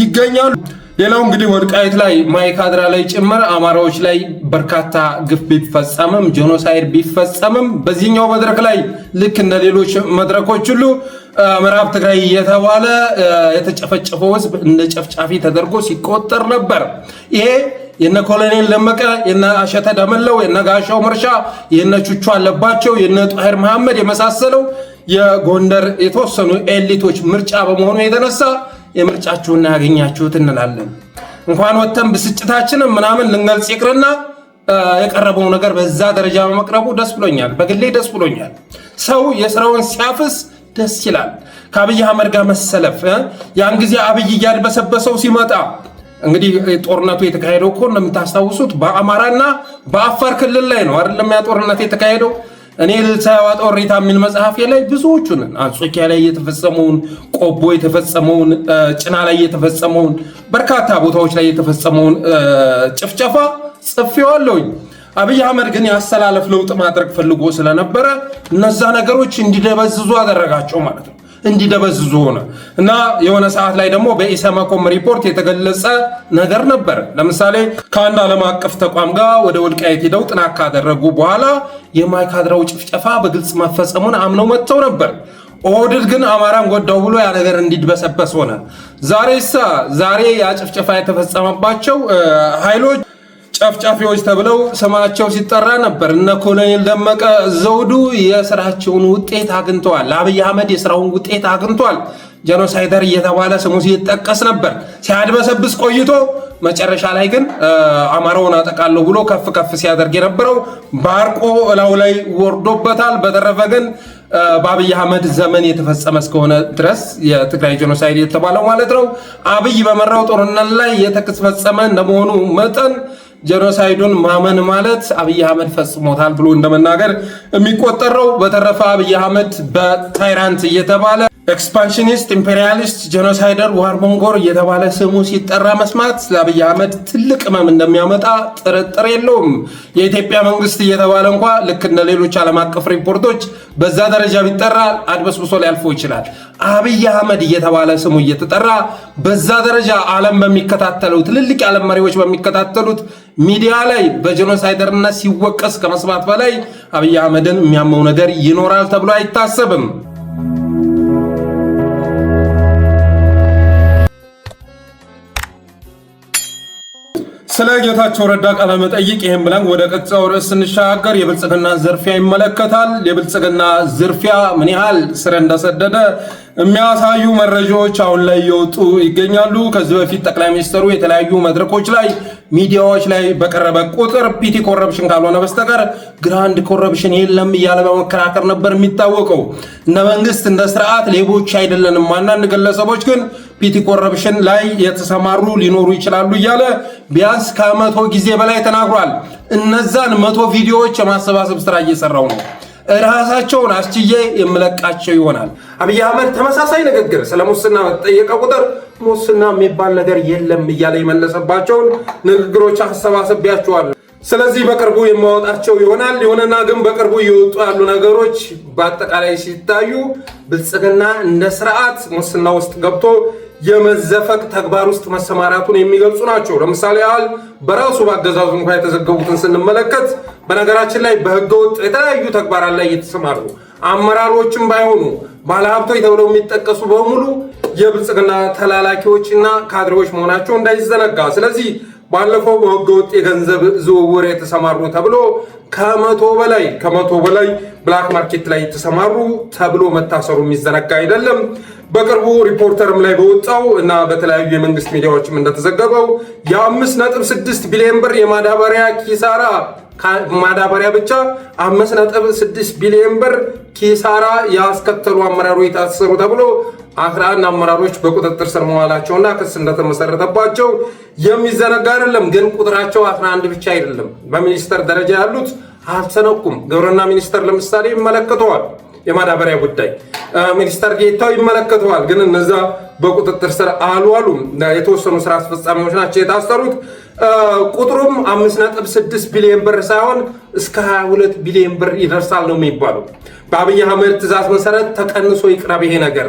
ይገኛሉ። ሌላው እንግዲህ ወልቃይት ላይ ማይካድራ ላይ ጭምር አማራዎች ላይ በርካታ ግፍ ቢፈጸምም ጄኖሳይድ ቢፈጸምም በዚህኛው መድረክ ላይ ልክ እንደ ሌሎች መድረኮች ሁሉ ምዕራብ ትግራይ የተባለ የተጨፈጨፈው ህዝብ እንደ ጨፍጫፊ ተደርጎ ሲቆጠር ነበር። ይሄ የነ ኮሎኔል ደመቀ፣ የነ አሸተ ደመለው፣ የነ ጋሻው መርሻ፣ የነ ቹቹ አለባቸው፣ የነ ጧሂር መሐመድ የመሳሰለው የጎንደር የተወሰኑ ኤሊቶች ምርጫ በመሆኑ የተነሳ የምርጫችሁና ያገኛችሁት እንላለን። እንኳን ወተን ብስጭታችንን ምናምን ልንገልጽ ይቅርና የቀረበው ነገር በዛ ደረጃ በመቅረቡ ደስ ብሎኛል። በግሌ ደስ ብሎኛል። ሰው የስራውን ሲያፍስ ደስ ይላል። ከአብይ አህመድ ጋር መሰለፍ ያን ጊዜ አብይ እያድበሰበሰው ሲመጣ እንግዲህ ጦርነቱ የተካሄደው እኮ እንደምታስታውሱት በአማራና በአፋር ክልል ላይ ነው አይደለም? ያ ጦርነት የተካሄደው እኔ ልታዋጣው ሪታ የሚል መጽሐፍ ላይ ብዙዎቹን አንጾኪያ ላይ የተፈጸመውን፣ ቆቦ የተፈጸመውን፣ ጭና ላይ የተፈጸመውን፣ በርካታ ቦታዎች ላይ የተፈጸመውን ጭፍጨፋ ጽፌዋለሁኝ። አብይ አህመድ ግን ያስተላለፍ ለውጥ ማድረግ ፈልጎ ስለነበረ እነዛ ነገሮች እንዲደበዝዙ አደረጋቸው ማለት ነው። እንዲደበዝዙ ሆነ እና የሆነ ሰዓት ላይ ደግሞ በኢሰመኮም ሪፖርት የተገለጸ ነገር ነበር። ለምሳሌ ከአንድ ዓለም አቀፍ ተቋም ጋር ወደ ወልቃይት ሄደው ጥናት ካደረጉ በኋላ የማይካድራው ጭፍጨፋ በግልጽ መፈጸሙን አምነው መጥተው ነበር። ኦህዴድ ግን አማራን ጎዳው ብሎ ያ ነገር እንዲድበሰበስ ሆነ። ዛሬ ያ ጭፍጨፋ የተፈጸመባቸው ኃይሎች ጨፍጫፊዎች ተብለው ስማቸው ሲጠራ ነበር። እነ ኮሎኔል ደመቀ ዘውዱ የስራቸውን ውጤት አግኝተዋል። አብይ አህመድ የስራውን ውጤት አግኝቷል። ጄኖሳይደር እየተባለ ስሙ ሲጠቀስ ነበር ሲያድበሰብስ ቆይቶ መጨረሻ ላይ ግን አማራውን አጠቃለሁ ብሎ ከፍ ከፍ ሲያደርግ የነበረው ባርቆ እላው ላይ ወርዶበታል። በተረፈ ግን በአብይ አህመድ ዘመን የተፈጸመ እስከሆነ ድረስ የትግራይ ጄኖሳይድ የተባለው ማለት ነው አብይ በመራው ጦርነት ላይ የተፈጸመ እንደመሆኑ መጠን ጄኖሳይዱን ማመን ማለት አብይ አህመድ ፈጽሞታል ብሎ እንደመናገር የሚቆጠረው። በተረፈ አብይ አህመድ በታይራንት እየተባለ ኤክስፓንሽኒስት፣ ኢምፔሪያሊስት፣ ጄኖሳይደር፣ ዋርሞንጎር እየተባለ ስሙ ሲጠራ መስማት ለአብይ አህመድ ትልቅ ህመም እንደሚያመጣ ጥርጥር የለውም። የኢትዮጵያ መንግስት እየተባለ እንኳ ልክ እንደ ሌሎች ዓለም አቀፍ ሪፖርቶች በዛ ደረጃ ቢጠራ አድበስብሶ ሊያልፈው ይችላል። አብይ አህመድ እየተባለ ስሙ እየተጠራ በዛ ደረጃ ዓለም በሚከታተለው ትልልቅ የዓለም መሪዎች በሚከታተሉት ሚዲያ ላይ በጄኖሳይደርነት ሲወቀስ ከመስማት በላይ አብይ አህመድን የሚያመው ነገር ይኖራል ተብሎ አይታሰብም። ስለ ጌታቸው ረዳ ቃለ መጠይቅ ይህም ብለን ወደ ቀጣዩ ርዕስ ስንሻገር የብልጽግና ዝርፊያ ይመለከታል። የብልጽግና ዝርፊያ ምን ያህል ስር እንደሰደደ የሚያሳዩ መረጃዎች አሁን ላይ እየወጡ ይገኛሉ። ከዚህ በፊት ጠቅላይ ሚኒስትሩ የተለያዩ መድረኮች ላይ ሚዲያዎች ላይ በቀረበ ቁጥር ፒቲ ኮረፕሽን ካልሆነ በስተቀር ግራንድ ኮረፕሽን የለም እያለ በመከራከር ነበር የሚታወቀው። እንደ መንግስት እንደ ስርዓት ሌቦች አይደለንም፣ አንዳንድ ግለሰቦች ግን ፒቲ ኮረፕሽን ላይ የተሰማሩ ሊኖሩ ይችላሉ እያለ ቢያንስ ከ100 ጊዜ በላይ ተናግሯል። እነዛን 100 ቪዲዮዎች የማሰባሰብ ስራ እየሰራው ነው። ራሳቸውን አስችዬ የምለቃቸው ይሆናል። አብይ አህመድ ተመሳሳይ ንግግር ስለ ሙስና በተጠየቀ ቁጥር ሙስና የሚባል ነገር የለም እያለ የመለሰባቸውን ንግግሮች አሰባስቤያቸዋለሁ። ስለዚህ በቅርቡ የማወጣቸው ይሆናል። ይሁንና ግን በቅርቡ እየወጡ ያሉ ነገሮች በአጠቃላይ ሲታዩ ብልጽግና እንደ ስርዓት ሙስና ውስጥ ገብቶ የመዘፈቅ ተግባር ውስጥ መሰማራቱን የሚገልጹ ናቸው። ለምሳሌ ያህል በራሱ በአገዛዙ እንኳን የተዘገቡትን ስንመለከት በነገራችን ላይ በህገወጥ የተለያዩ ተግባራት ላይ የተሰማሩ አመራሮችም ባይሆኑ ባለሀብቶች ተብለው የሚጠቀሱ በሙሉ የብልጽግና ተላላኪዎችና ካድሬዎች መሆናቸው እንዳይዘነጋ። ስለዚህ ባለፈው በህገወጥ የገንዘብ ዝውውር የተሰማሩ ተብሎ ከመቶ በላይ ብላክ ማርኬት ላይ የተሰማሩ ተብሎ መታሰሩ የሚዘነጋ አይደለም። በቅርቡ ሪፖርተርም ላይ በወጣው እና በተለያዩ የመንግስት ሚዲያዎችም እንደተዘገበው የ5.6 ቢሊዮን ብር የማዳበሪያ ኪሳራ ማዳበሪያ ብቻ 5.6 ቢሊዮን ብር ኪሳራ ያስከተሉ አመራሮች የታሰሩ ተብሎ 11 አመራሮች በቁጥጥር ስር መዋላቸውና ክስ እንደተመሰረተባቸው የሚዘነጋ አይደለም። ግን ቁጥራቸው 11 ብቻ አይደለም። በሚኒስተር ደረጃ ያሉት አልተነኩም። ግብርና ሚኒስተር ለምሳሌ ይመለከተዋል። የማዳበሪያ ጉዳይ ሚኒስተር ጌታው ይመለከተዋል። ግን እነዛ በቁጥጥር ስር አልዋሉም። የተወሰኑ ስራ አስፈጻሚዎች ናቸው የታሰሩት። ቁጥሩም 5.6 ቢሊዮን ብር ሳይሆን እስከ 22 ቢሊዮን ብር ይደርሳል ነው የሚባለው። በአብይ አህመድ ትዕዛዝ መሰረት ተቀንሶ ይቅረብ ይሄ ነገር።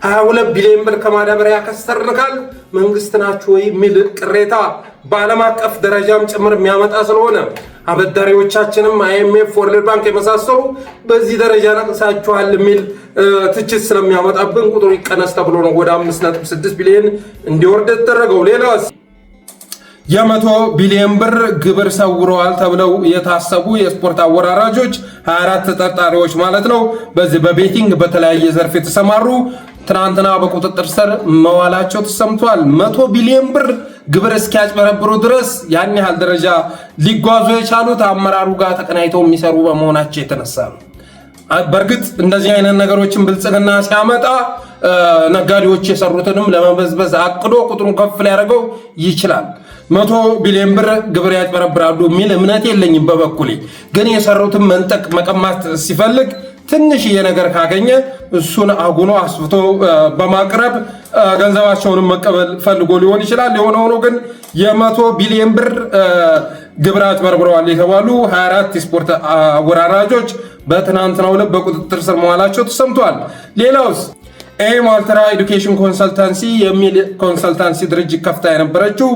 22 ቢሊዮን ብር ከማዳበሪያ ከሰርንካል መንግስት ናችሁ ወይ የሚል ቅሬታ በዓለም አቀፍ ደረጃም ጭምር የሚያመጣ ስለሆነ አበዳሪዎቻችንም አይኤምኤፍ፣ ወርልድ ባንክ የመሳሰሉ በዚህ ደረጃ ነቅሳችኋል የሚል ትችት ስለሚያመጣብን ቁጥሩ ይቀነስ ተብሎ ነው ወደ 5.6 ቢሊዮን እንዲወርድ የተደረገው። ሌላስ የ100 ቢሊዮን ብር ግብር ሰውረዋል ተብለው የታሰቡ የስፖርት አወራራጆች 24 ተጠርጣሪዎች ማለት ነው። በዚህ በቤቲንግ በተለያየ ዘርፍ የተሰማሩ ትናንትና በቁጥጥር ስር መዋላቸው ተሰምቷል። 100 ቢሊዮን ብር ግብር እስኪያጭበረብሩ ድረስ ያን ያህል ደረጃ ሊጓዙ የቻሉት አመራሩ ጋር ተቀናይተው የሚሰሩ በመሆናቸው የተነሳ ነው። በእርግጥ እንደዚህ አይነት ነገሮችን ብልጽግና ሲያመጣ ነጋዴዎች የሰሩትንም ለመበዝበዝ አቅዶ ቁጥሩን ከፍ ሊያደርገው ይችላል። 100 ቢሊዮን ብር ግብር ያጭበረብራሉ የሚል እምነት የለኝም በበኩሌ። ግን የሰሩትን መንጠቅ መቀማት ሲፈልግ ትንሽዬ ነገር ካገኘ እሱን አጉኖ አስፍቶ በማቅረብ ገንዘባቸውንም መቀበል ፈልጎ ሊሆን ይችላል። የሆነ ሆኖ ግን የ100 ቢሊዮን ብር ግብር አጭበርብረዋል የተባሉ 24 የስፖርት አወራራጆች በትናንትናው ዕለት በቁጥጥር ስር መዋላቸው ተሰምቷል። ሌላውስ ኤም አልትራ ኤዱኬሽን ኮንሰልታንሲ የሚል ኮንሰልታንሲ ድርጅት ከፍታ የነበረችው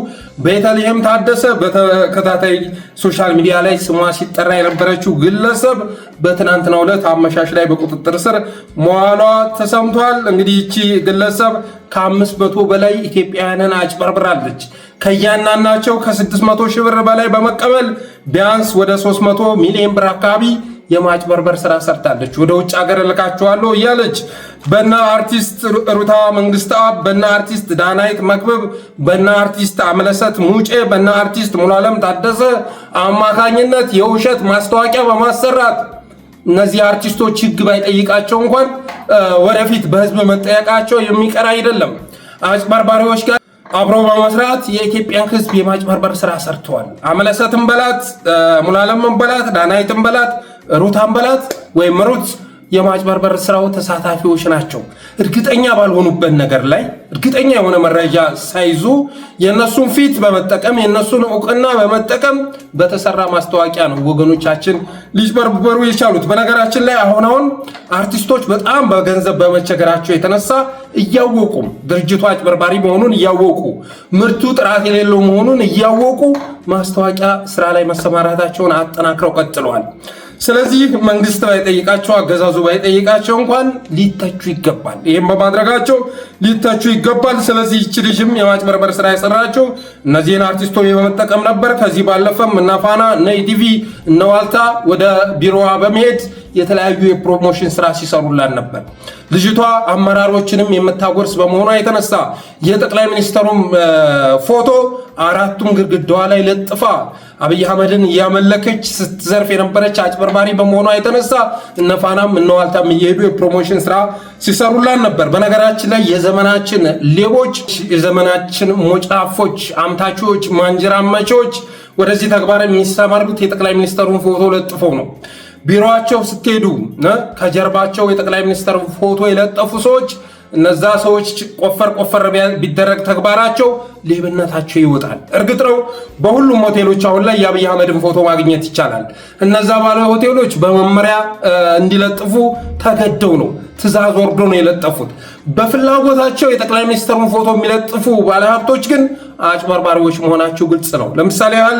ቤተልሔም ታደሰ በተከታታይ ሶሻል ሚዲያ ላይ ስሟ ሲጠራ የነበረችው ግለሰብ በትናንትናው ዕለት አመሻሽ ላይ በቁጥጥር ስር መዋሏ ተሰምቷል። እንግዲህ ይቺ ግለሰብ ከ500 በላይ ኢትዮጵያውያንን አጭበርብራለች። ከያናናቸው ከ600 ሺህ ብር በላይ በመቀበል ቢያንስ ወደ 300 ሚሊዮን ብር አካባቢ የማጭበርበር ስራ ሰርታለች። ወደ ውጭ ሀገር ልካቸዋለሁ እያለች በና አርቲስት ሩታ መንግስትአብ፣ በና አርቲስት ዳናይት መክብብ፣ በና አርቲስት አምለሰት ሙጬ፣ በና አርቲስት ሙሉዓለም ታደሰ አማካኝነት የውሸት ማስታወቂያ በማሰራት እነዚህ አርቲስቶች ህግ ባይጠይቃቸው እንኳን ወደፊት በህዝብ መጠየቃቸው የሚቀር አይደለም። አጭበርባሪዎች ጋር አብሮ በመስራት የኢትዮጵያን ህዝብ የማጭበርበር ስራ ሰርተዋል። አምለሰትን በላት፣ ሙሉዓለምን በላት፣ ዳናይትን በላት፣ ሩታን በላት ወይም ሩት የማጭበርበር ስራው ተሳታፊዎች ናቸው። እርግጠኛ ባልሆኑበት ነገር ላይ እርግጠኛ የሆነ መረጃ ሳይዙ የነሱን ፊት በመጠቀም የነሱን እውቅና በመጠቀም በተሰራ ማስታወቂያ ነው ወገኖቻችን ሊጭበርበሩ የቻሉት። በነገራችን ላይ አሁን አርቲስቶች በጣም በገንዘብ በመቸገራቸው የተነሳ እያወቁ ድርጅቱ አጭበርባሪ መሆኑን እያወቁ ምርቱ ጥራት የሌለው መሆኑን እያወቁ ማስታወቂያ ስራ ላይ መሰማራታቸውን አጠናክረው ቀጥለዋል። ስለዚህ መንግስት ባይጠይቃቸው አገዛዙ ባይጠይቃቸው እንኳን ሊተቹ ይገባል። ይህም በማድረጋቸው ሊተቹ ይገባል። ስለዚህ ይህች ልጅም የማጭበርበር ስራ የሰራቸው እነዚህን አርቲስቶች በመጠቀም ነበር። ከዚህ ባለፈም እነ ፋና፣ እነ ኢቲቪ፣ እነ ዋልታ ወደ ቢሮዋ በመሄድ የተለያዩ የፕሮሞሽን ስራ ሲሰሩላን ነበር። ልጅቷ አመራሮችንም የምታጎርስ በመሆኗ የተነሳ የጠቅላይ ሚኒስትሩም ፎቶ አራቱም ግድግዳዋ ላይ ለጥፋ አብይ አህመድን እያመለከች ስትዘርፍ የነበረች አጭበርባሪ በመሆኗ የተነሳ እነ ፋናም እነ ዋልታም እየሄዱ የፕሮሞሽን ስራ ሲሰሩላን ነበር። በነገራችን ላይ የዘመናችን ሌቦች፣ የዘመናችን ሞጫፎች፣ አምታቾች፣ ማንጀራመቾች ወደዚህ ተግባር የሚሰማሩት የጠቅላይ ሚኒስትሩን ፎቶ ለጥፈው ነው። ቢሮአቸው ስትሄዱ ከጀርባቸው የጠቅላይ ሚኒስትር ፎቶ የለጠፉ ሰዎች እነዛ ሰዎች ቆፈር ቢደረግ ተግባራቸው ሌብነታቸው ይወጣል። እርግጥ ነው በሁሉም ሆቴሎች አሁን ላይ የአብይ አህመድን ፎቶ ማግኘት ይቻላል። እነዛ ባለ ሆቴሎች በመመሪያ እንዲለጥፉ ተገደው ነው፣ ትዕዛዝ ወርዶ ነው የለጠፉት። በፍላጎታቸው የጠቅላይ ሚኒስትሩን ፎቶ የሚለጥፉ ባለሀብቶች ግን አጭበርባሪዎች መሆናቸው ግልጽ ነው። ለምሳሌ ያህል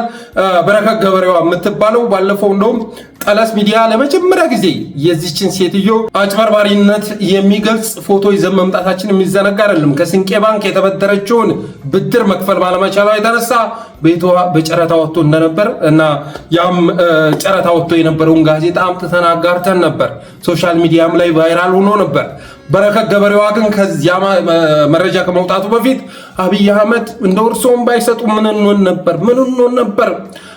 በረከት ገበሬዋ የምትባለው ባለፈው እንደውም ጠለስ ሚዲያ ለመጀመሪያ ጊዜ የዚችን ሴትዮ አጭበርባሪነት የሚገልጽ ፎቶ ይዘን መምጣታችን የሚዘነጋ አይደለም። ከስንቄ ባንክ የተበደረችውን ብድር መክፈል ባለመቻሏ የተነሳ ቤቷ በጨረታ ወጥቶ እንደነበር እና ያም ጨረታ ወጥቶ የነበረውን ጋዜጣ አምጥተን አጋርተን ነበር። ሶሻል ሚዲያም ላይ ቫይራል ሆኖ ነበር። በረከት ገበሬዋ ግን ከዚያ መረጃ ከመውጣቱ በፊት አብይ አህመድ እንደው እርሶም ባይሰጡ ምን እንሆን ነበር?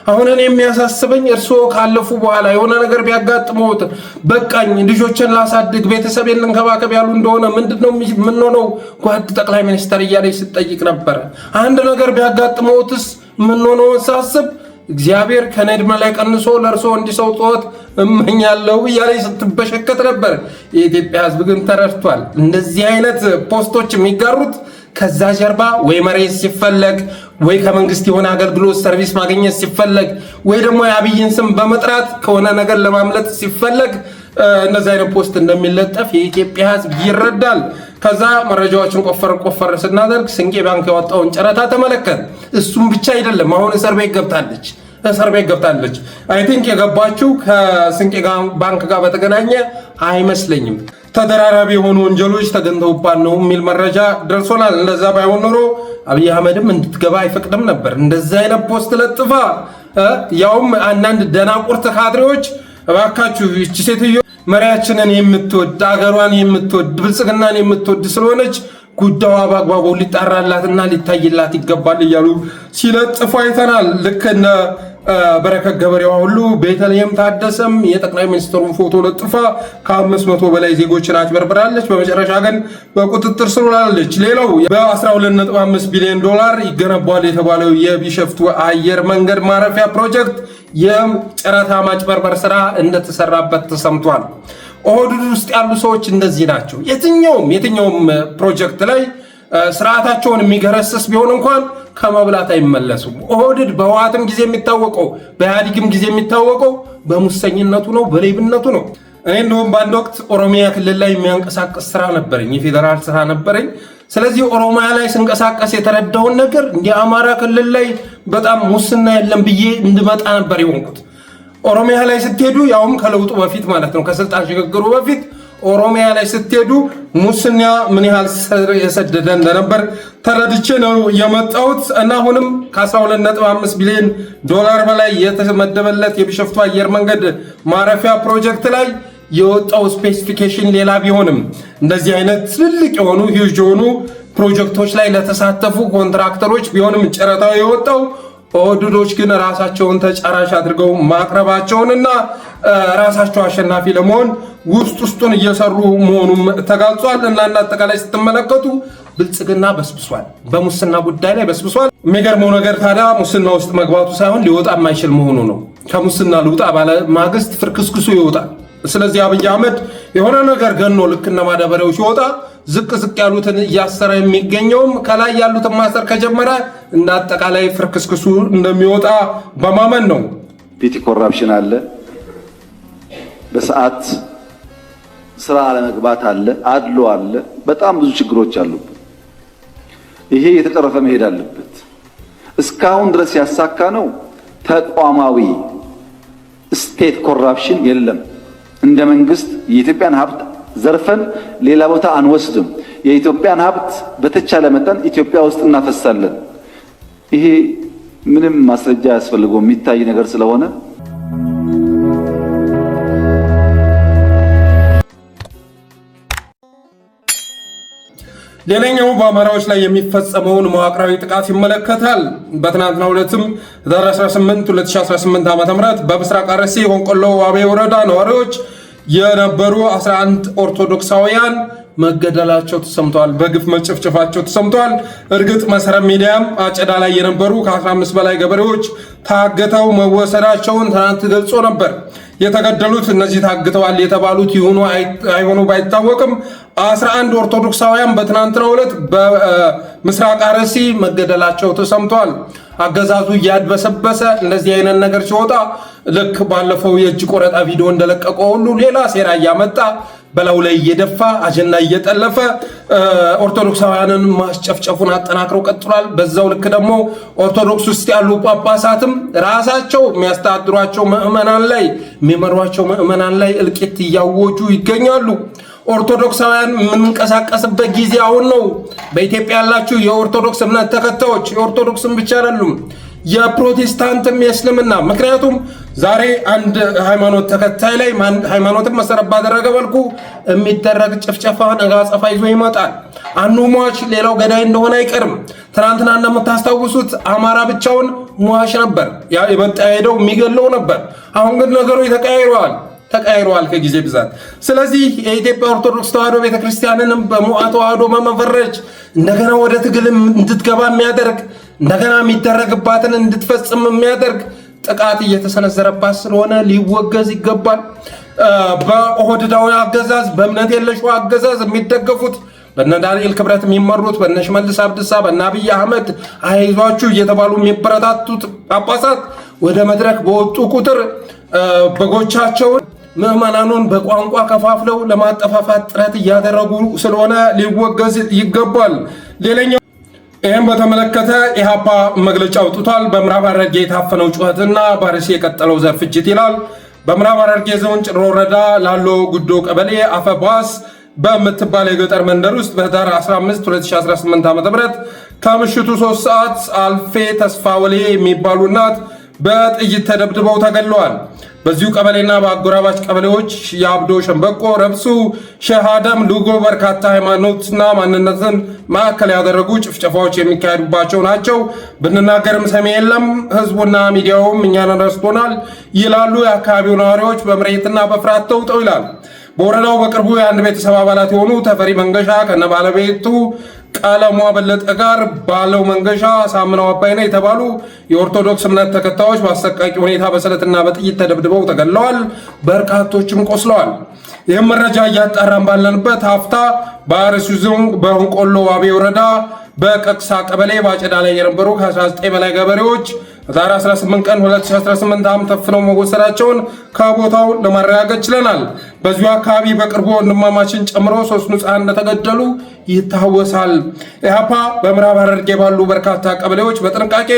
አሁን እኔ የሚያሳስበኝ እርሶ ካለፉ በኋላ የሆነ ነገር ቢያጋጥመውት በቃኝ ልጆችን ላሳድግ ቤተሰቤን ልንከባከብ ያሉ እንደሆነ ምንድነው የምንሆነው ጓድ ጠቅላይ ሚኒስትር እያለች ስትጠይቅ ነበር። አንድ ነገር ቢያጋጥመውትስ ምን ሆነው ሳስብ እግዚአብሔር ከነድመ ላይ ቀንሶ ለእርሶ እንዲሰው ጾት እመኛለሁ እያለች ስትበሸከት ነበር። የኢትዮጵያ ሕዝብ ግን ተረድቷል። እንደዚህ አይነት ፖስቶች የሚጋሩት ከዛ ጀርባ ወይ መሬት ሲፈለግ ወይ ከመንግስት የሆነ አገልግሎት ሰርቪስ ማግኘት ሲፈለግ ወይ ደግሞ የአብይን ስም በመጥራት ከሆነ ነገር ለማምለጥ ሲፈለግ እነዚህ አይነት ፖስት እንደሚለጠፍ የኢትዮጵያ ሕዝብ ይረዳል። ከዛ መረጃዎችን ቆፈር ስናደርግ ስንቄ ባንክ ያወጣውን ጨረታ ተመለከት። እሱም ብቻ አይደለም፣ አሁን እስር ቤት ገብታለች። አይ ቲንክ የገባችው ከስንቄ ባንክ ጋር በተገናኘ አይመስለኝም። ተደራራቢ የሆኑ ወንጀሎች ተገንተውባት ነው የሚል መረጃ ደርሶናል። እንደዛ ባይሆን ኖሮ አብይ አህመድም እንድትገባ አይፈቅድም ነበር። እንደዚህ አይነት ፖስት ለጥፋ ያውም አንዳንድ ደናቁርት ካድሬዎች እባካችሁ እቺ ሴትዮ መሪያችንን የምትወድ አገሯን የምትወድ ብልጽግናን የምትወድ ስለሆነች ጉዳዩ በአግባቡ ሊጣራላትና ሊታይላት ይገባል እያሉ ሲለጥፉ አይተናል። ልክ እነ በረከት ገበሬዋ ሁሉ ቤተልሔም ታደሰም የጠቅላይ ሚኒስትሩን ፎቶ ለጥፋ ከ500 በላይ ዜጎችን አጭበርብራለች። በመጨረሻ ግን በቁጥጥር ስር ውላለች። ሌላው በ12.5 ቢሊዮን ዶላር ይገነባል የተባለው የቢሸፍቱ አየር መንገድ ማረፊያ ፕሮጀክት የጨረታ ማጭበርበር ስራ እንደተሰራበት ተሰምቷል። ኦህዴድ ውስጥ ያሉ ሰዎች እንደዚህ ናቸው። የትኛውም ፕሮጀክት ላይ ስርዓታቸውን የሚገረስስ ቢሆን እንኳን ከመብላት አይመለሱም። ኦህዴድ በህወሓትም ጊዜ የሚታወቀው በኢህአዴግም ጊዜ የሚታወቀው በሙሰኝነቱ ነው፣ በሌብነቱ ነው። እኔ እንደውም በአንድ ወቅት ኦሮሚያ ክልል ላይ የሚያንቀሳቀስ ስራ ነበረኝ፣ የፌዴራል ስራ ነበረኝ። ስለዚህ ኦሮሚያ ላይ ስንቀሳቀስ የተረዳውን ነገር እንደ አማራ ክልል ላይ በጣም ሙስና የለም ብዬ እንድመጣ ነበር የሆንኩት። ኦሮሚያ ላይ ስትሄዱ ያውም ከለውጡ በፊት ማለት ነው፣ ከስልጣን ሽግግሩ በፊት ኦሮሚያ ላይ ስትሄዱ ሙስና ምን ያህል የሰደደ እንደነበር ተረድቼ ነው የመጣሁት። እና አሁንም ከ12.5 ቢሊዮን ዶላር በላይ የተመደበለት የቢሸፍቱ አየር መንገድ ማረፊያ ፕሮጀክት ላይ የወጣው ስፔሲፊኬሽን ሌላ ቢሆንም እንደዚህ አይነት ትልቅ የሆኑ ሂውጅ የሆኑ ፕሮጀክቶች ላይ ለተሳተፉ ኮንትራክተሮች ቢሆንም ጨረታው የወጣው ኦህዴዶች ግን ራሳቸውን ተጫራሽ አድርገው ማቅረባቸውንና ራሳቸው አሸናፊ ለመሆን ውስጡን እየሰሩ መሆኑም ተጋልጿል። እና አጠቃላይ ስትመለከቱ ብልጽግና በስብሷል፣ በሙስና ጉዳይ ላይ በስብሷል። የሚገርመው ነገር ታዲያ ሙስና ውስጥ መግባቱ ሳይሆን ሊወጣ የማይችል መሆኑ ነው። ከሙስና ልውጣ ባለ ማግስት ፍርክስክሱ ይወጣል። ስለዚህ አብይ አህመድ የሆነ ነገር ገኖ ልክ እነ ማዳበሪያው ሲወጣ ዝቅ ያሉትን እያሰረ የሚገኘውም ከላይ ያሉትን ማሰር ከጀመረ እንደ አጠቃላይ ፍርክስክሱ እንደሚወጣ በማመን ነው። ፒቲ ኮራፕሽን አለ፣ በሰዓት ስራ አለመግባት አለ፣ አድሎ አለ፣ በጣም ብዙ ችግሮች አሉበት። ይሄ የተቀረፈ መሄድ አለበት። እስካሁን ድረስ ያሳካ ነው ተቋማዊ ስቴት ኮራፕሽን የለም። እንደ መንግስት የኢትዮጵያን ሀብት ዘርፈን ሌላ ቦታ አንወስድም። የኢትዮጵያን ሀብት በተቻለ መጠን ኢትዮጵያ ውስጥ እናፈሳለን። ይሄ ምንም ማስረጃ ያስፈልገው የሚታይ ነገር ስለሆነ ሌላኛው በአማራዎች ላይ የሚፈጸመውን መዋቅራዊ ጥቃት ይመለከታል። በትናንትናው ዕለትም ህዳር 18 2018 ዓ.ም በምስራቅ አርሲ ሆንቆሎ ዋቤ ወረዳ ነዋሪዎች የነበሩ 11 ኦርቶዶክሳውያን መገደላቸው ተሰምተዋል። በግፍ መጨፍጨፋቸው ተሰምተዋል። እርግጥ መሰረት ሚዲያም አጨዳ ላይ የነበሩ ከ15 በላይ ገበሬዎች ታግተው መወሰዳቸውን ትናንት ገልጾ ነበር። የተገደሉት እነዚህ ታግተዋል የተባሉት ይሁኑ አይሆኑ ባይታወቅም 11 ኦርቶዶክሳውያን በትናንትናው ዕለት በምስራቅ አርሲ መገደላቸው ተሰምተዋል። አገዛዙ እያድበሰበሰ እንደዚህ አይነት ነገር ሲወጣ ልክ ባለፈው የእጅ ቆረጣ ቪዲዮ እንደለቀቀው ሁሉ ሌላ ሴራ እያመጣ በላው ላይ እየደፋ አጀንዳ እየጠለፈ ኦርቶዶክሳውያንን ማስጨፍጨፉን አጠናክረው ቀጥሏል። በዛው ልክ ደግሞ ኦርቶዶክስ ውስጥ ያሉ ጳጳሳትም ራሳቸው የሚያስተዳድሯቸው ምዕመናን ላይ የሚመሯቸው ምዕመናን ላይ እልቂት እያወጁ ይገኛሉ። ኦርቶዶክሳውያን የምንንቀሳቀስበት ጊዜ አሁን ነው። በኢትዮጵያ ያላችሁ የኦርቶዶክስ እምነት ተከታዮች የኦርቶዶክስን ብቻ አይደሉም፣ የፕሮቴስታንትም የእስልምና። ምክንያቱም ዛሬ አንድ ሃይማኖት ተከታይ ላይ ሃይማኖትን መሰረት ባደረገ መልኩ የሚደረግ ጭፍጨፋ ነገ አጸፋ ይዞ ይመጣል። አንዱ ሟች ሌላው ገዳይ እንደሆነ አይቀርም። ትናንትና እንደምታስታውሱት አማራ ብቻውን ሟች ነበር፣ የመጣ ሄደው የሚገለው ነበር። አሁን ግን ነገሮች ተቀያይረዋል ከጊዜ ብዛት። ስለዚህ የኢትዮጵያ ኦርቶዶክስ ተዋሕዶ ቤተክርስቲያንንም በሙአ ተዋሕዶ መፈረጅ እንደገና ወደ ትግል እንድትገባ የሚያደርግ እንደገና የሚደረግባትን እንድትፈጽም የሚያደርግ ጥቃት እየተሰነዘረባት ስለሆነ ሊወገዝ ይገባል። በኦህዴዳዊ አገዛዝ በእምነት የለሹ አገዛዝ የሚደገፉት በነ ዳንኤል ክብረት የሚመሩት በነ ሽመልስ አብዲሳ በነ አብይ አህመድ አይዟችሁ እየተባሉ የሚበረታቱት ጳጳሳት ወደ መድረክ በወጡ ቁጥር በጎቻቸውን ምዕመናኑን በቋንቋ ከፋፍለው ለማጠፋፋት ጥረት እያደረጉ ስለሆነ ሊወገዝ ይገባል። ሌላኛው ይህም በተመለከተ ኢህአፓ መግለጫ አውጥቷል። በምዕራብ ሐረርጌ የታፈነው ጩኸትና በአርሲ የቀጠለው ዘር ፍጅት ይላል። በምዕራብ ሐረርጌ ዞን ጭሮ ወረዳ ላሎ ጉዶ ቀበሌ አፈባስ በምትባል የገጠር መንደር ውስጥ በህዳር 15 2018 ዓ.ም ከምሽቱ 3 ሰዓት አልፌ ተስፋ ወሌ የሚባሉ እናት በጥይት ተደብድበው ተገለዋል። በዚሁ ቀበሌና በአጎራባች ቀበሌዎች የአብዶ ሸንበቆ፣ ረብሱ፣ ሸሃደም፣ ሉጎ በርካታ ሃይማኖትና ማንነትን ማዕከል ያደረጉ ጭፍጨፋዎች የሚካሄዱባቸው ናቸው። ብንናገርም ሰሚ የለም፣ ህዝቡና ሚዲያውም እኛን ረስቶናል ይላሉ የአካባቢው ነዋሪዎች በምሬትና በፍርሃት ተውጠው ይላል። በወረዳው በቅርቡ የአንድ ቤተሰብ አባላት የሆኑ ተፈሪ መንገሻ ከነባለቤቱ ቀለሟ በለጠ ጋር ባለው መንገሻ ሳምነው አባይነ የተባሉ የኦርቶዶክስ እምነት ተከታዮች በአሰቃቂ ሁኔታ በስለትና በጥይት ተደብድበው ተገለዋል። በርካቶችም ቆስለዋል። ይህም መረጃ እያጣራን ባለንበት ሀፍታ በአርሲ ዞን በሆንቆሎ ዋቤ ወረዳ በቀቅሳ ቀበሌ ባጨዳ ላይ የነበሩ ከ19 በላይ ገበሬዎች ዛሬ 18 ቀን 2018 ዓ.ም ተፍነው መወሰዳቸውን ከቦታው ለማረጋገጥ ችለናል። በዚሁ አካባቢ በቅርቡ ወንድማማችን ጨምሮ 3 ንጹሃን እንደተገደሉ ይታወሳል። ኢህአፓ በምዕራብ ሐረርጌ ባሉ በርካታ ቀበሌዎች በጥንቃቄ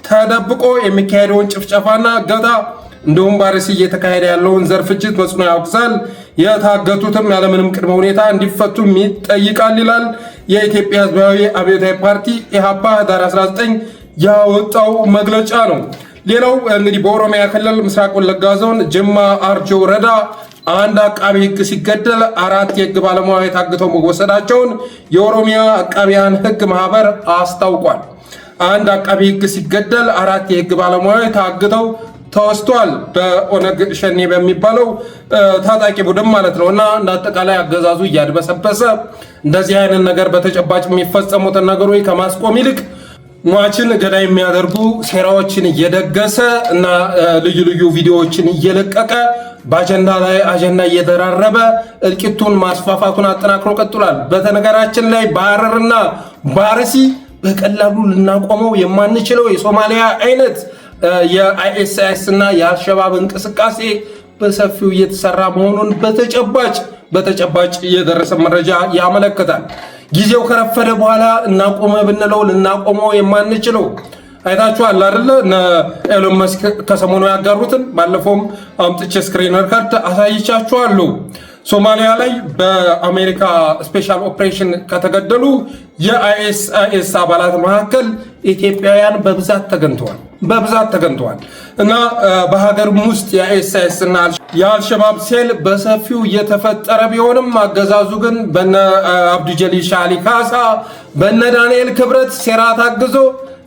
ተደብቆ የሚካሄደውን ጭፍጨፋና እገታ እንዲሁም በአርሲ እየተካሄደ ያለውን ዘር ፍጅት በጽኑ ያወግዛል። የታገቱትም ያለምንም ቅድመ ሁኔታ እንዲፈቱ ይጠይቃል ይላል የኢትዮጵያ ሕዝባዊ አብዮታዊ ፓርቲ ኢህአፓ ህዳር 19 ያወጣው መግለጫ ነው። ሌላው እንግዲህ በኦሮሚያ ክልል ምስራቅ ወለጋ ዞን ጅማ አርጆ ወረዳ አንድ አቃቢ ህግ ሲገደል 4 የህግ ባለሙያዎች ታግተው መወሰዳቸውን የኦሮሚያ አቃቢያን ህግ ማህበር አስታውቋል። አንድ አቃቢ ህግ ሲገደል 4 የህግ ባለሙያዎች ታግተው ተወስቷል። በኦነግ ሸኔ በሚባለው ታጣቂ ቡድን ማለት ነው። እና እንዳጠቃላይ አገዛዙ እያድበሰበሰ እንደዚህ አይነት ነገር በተጨባጭ የሚፈጸሙትን ነገሮች ከማስቆም ይልቅ ሟችን ገዳይ የሚያደርጉ ሴራዎችን እየደገሰ እና ልዩ ልዩ ቪዲዮዎችን እየለቀቀ በአጀንዳ ላይ አጀንዳ እየደራረበ እልቂቱን ማስፋፋቱን አጠናክሮ ቀጥሏል። በተነገራችን ላይ በሐረርና በአርሲ በቀላሉ ልናቆመው የማንችለው የሶማሊያ አይነት የአይኤስአይኤስ እና የአልሸባብ እንቅስቃሴ በሰፊው እየተሰራ መሆኑን በተጨባጭ የደረሰ መረጃ ያመለክታል። ጊዜው ከረፈደ በኋላ እናቆመ ብንለው ልናቆመው የማንችለው አይታችኋል አይደለ? ኤሎን መስክ ከሰሞኑ ያጋሩትን ባለፈውም አምጥቼ ስክሪን ሪከርድ አሳይቻችኋለሁ። ሶማሊያ ላይ በአሜሪካ ስፔሻል ኦፕሬሽን ከተገደሉ የአይኤስአይኤስ አባላት መካከል ኢትዮጵያውያን በብዛት ተገኝተዋል እና በሀገርም ውስጥ የአይኤስአይኤስ እና የአልሸባብ ሴል በሰፊው እየተፈጠረ ቢሆንም አገዛዙ ግን በነ አብዱጀሊል ሻሊ ካሳ በነ ዳንኤል ክብረት ሴራ ታግዞ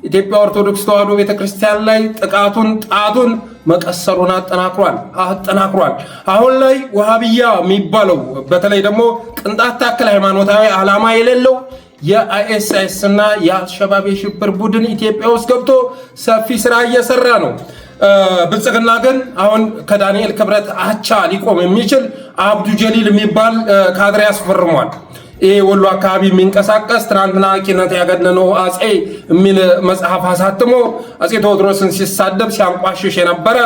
ኢትዮጵያ ኦርቶዶክስ ተዋሕዶ ቤተክርስቲያን ላይ ጣቱን መቀሰሩን አጠናክሯል። አሁን ላይ ወሃቢያ የሚባለው በተለይ ደግሞ ቅንጣት ታክል ሃይማኖታዊ ዓላማ የሌለው የአይኤስአይኤስ እና የአልሸባብ የሽብር ቡድን ኢትዮጵያ ውስጥ ገብቶ ሰፊ ስራ እየሰራ ነው። ብልጽግና ግን አሁን ከዳንኤል ክብረት አቻ ሊቆም የሚችል አብዱ ጀሊል የሚባል ካድሬ ያስፈርሟል። ይሄ ወሎ አካባቢ የሚንቀሳቀስ ትናንትና ኪነት ያገነነው አጼ የሚል መጽሐፍ አሳትሞ አጼ ቴዎድሮስን ሲሳደብ ሲያንቋሽሽ የነበረ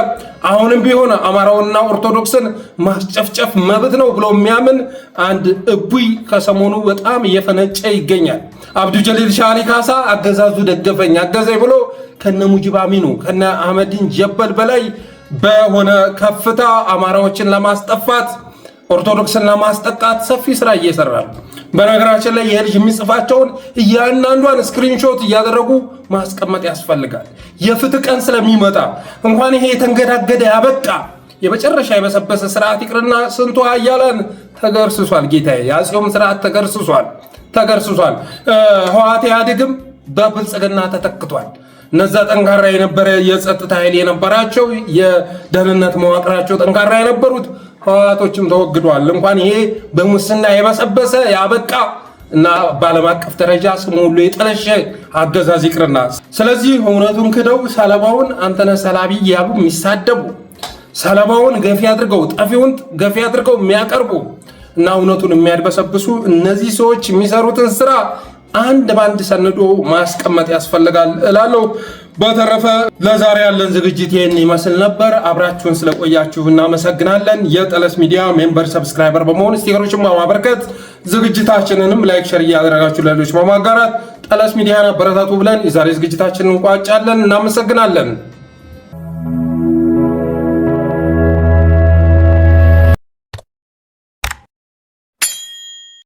አሁንም ቢሆን አማራውንና ኦርቶዶክስን ማስጨፍጨፍ መብት ነው ብሎ የሚያምን አንድ እቡይ ከሰሞኑ በጣም እየፈነጨ ይገኛል። አብዱ ጀሊል ሻሊ ካሳ አገዛዙ ደገፈኝ አገዘኝ ብሎ ከነ ሙጂብ አሚኑ ከነ አህመዲን ጀበል በላይ በሆነ ከፍታ አማራዎችን ለማስጠፋት ኦርቶዶክስን ለማስጠቃት ሰፊ ስራ እየሰራ ነው። በነገራችን ላይ የልጅ የሚጽፋቸውን እያንዳንዷን ስክሪንሾት እያደረጉ ማስቀመጥ ያስፈልጋል። የፍትህ ቀን ስለሚመጣ እንኳን ይሄ የተንገዳገደ ያበቃ የመጨረሻ የበሰበሰ ስርዓት ይቅርና ስንቱ ኃያላን ተገርስሷል። ጌታዬ የአፄውም ስርዓት ተገርስሷል። ህወሓት ኢህአዴግም በብልጽግና ተተክቷል። እነዛ ጠንካራ የነበረ የጸጥታ ኃይል የነበራቸው የደህንነት መዋቅራቸው ጠንካራ የነበሩት ህወሓቶችም ተወግዷል። እንኳን ይሄ በሙስና የበሰበሰ ያበቃ እና በዓለም አቀፍ ደረጃ ስሙ ሁሉ የጠለሸ አገዛዝ ይቅርና ስለዚህ እውነቱን ክደው ሰለባውን አንተነህ ሰላቢ እያሉ የሚሳደቡ ሰለባውን ገፊ አድርገው ጠፊውን ገፊ አድርገው የሚያቀርቡ እና እውነቱን የሚያድበሰብሱ እነዚህ ሰዎች የሚሰሩትን ስራ አንድ ባንድ ሰንዶ ማስቀመጥ ያስፈልጋል እላለሁ። በተረፈ ለዛሬ ያለን ዝግጅት ይህን ይመስል ነበር። አብራችሁን ስለቆያችሁ እናመሰግናለን። የጠለስ ሚዲያ ሜምበር ሰብስክራይበር በመሆን ስቲከሮችን በማበርከት ዝግጅታችንንም ላይክ፣ ሸር እያደረጋችሁ ለሌሎች በማጋራት ጠለስ ሚዲያን አበረታቱ ብለን የዛሬ ዝግጅታችንን እንቋጫለን። እናመሰግናለን።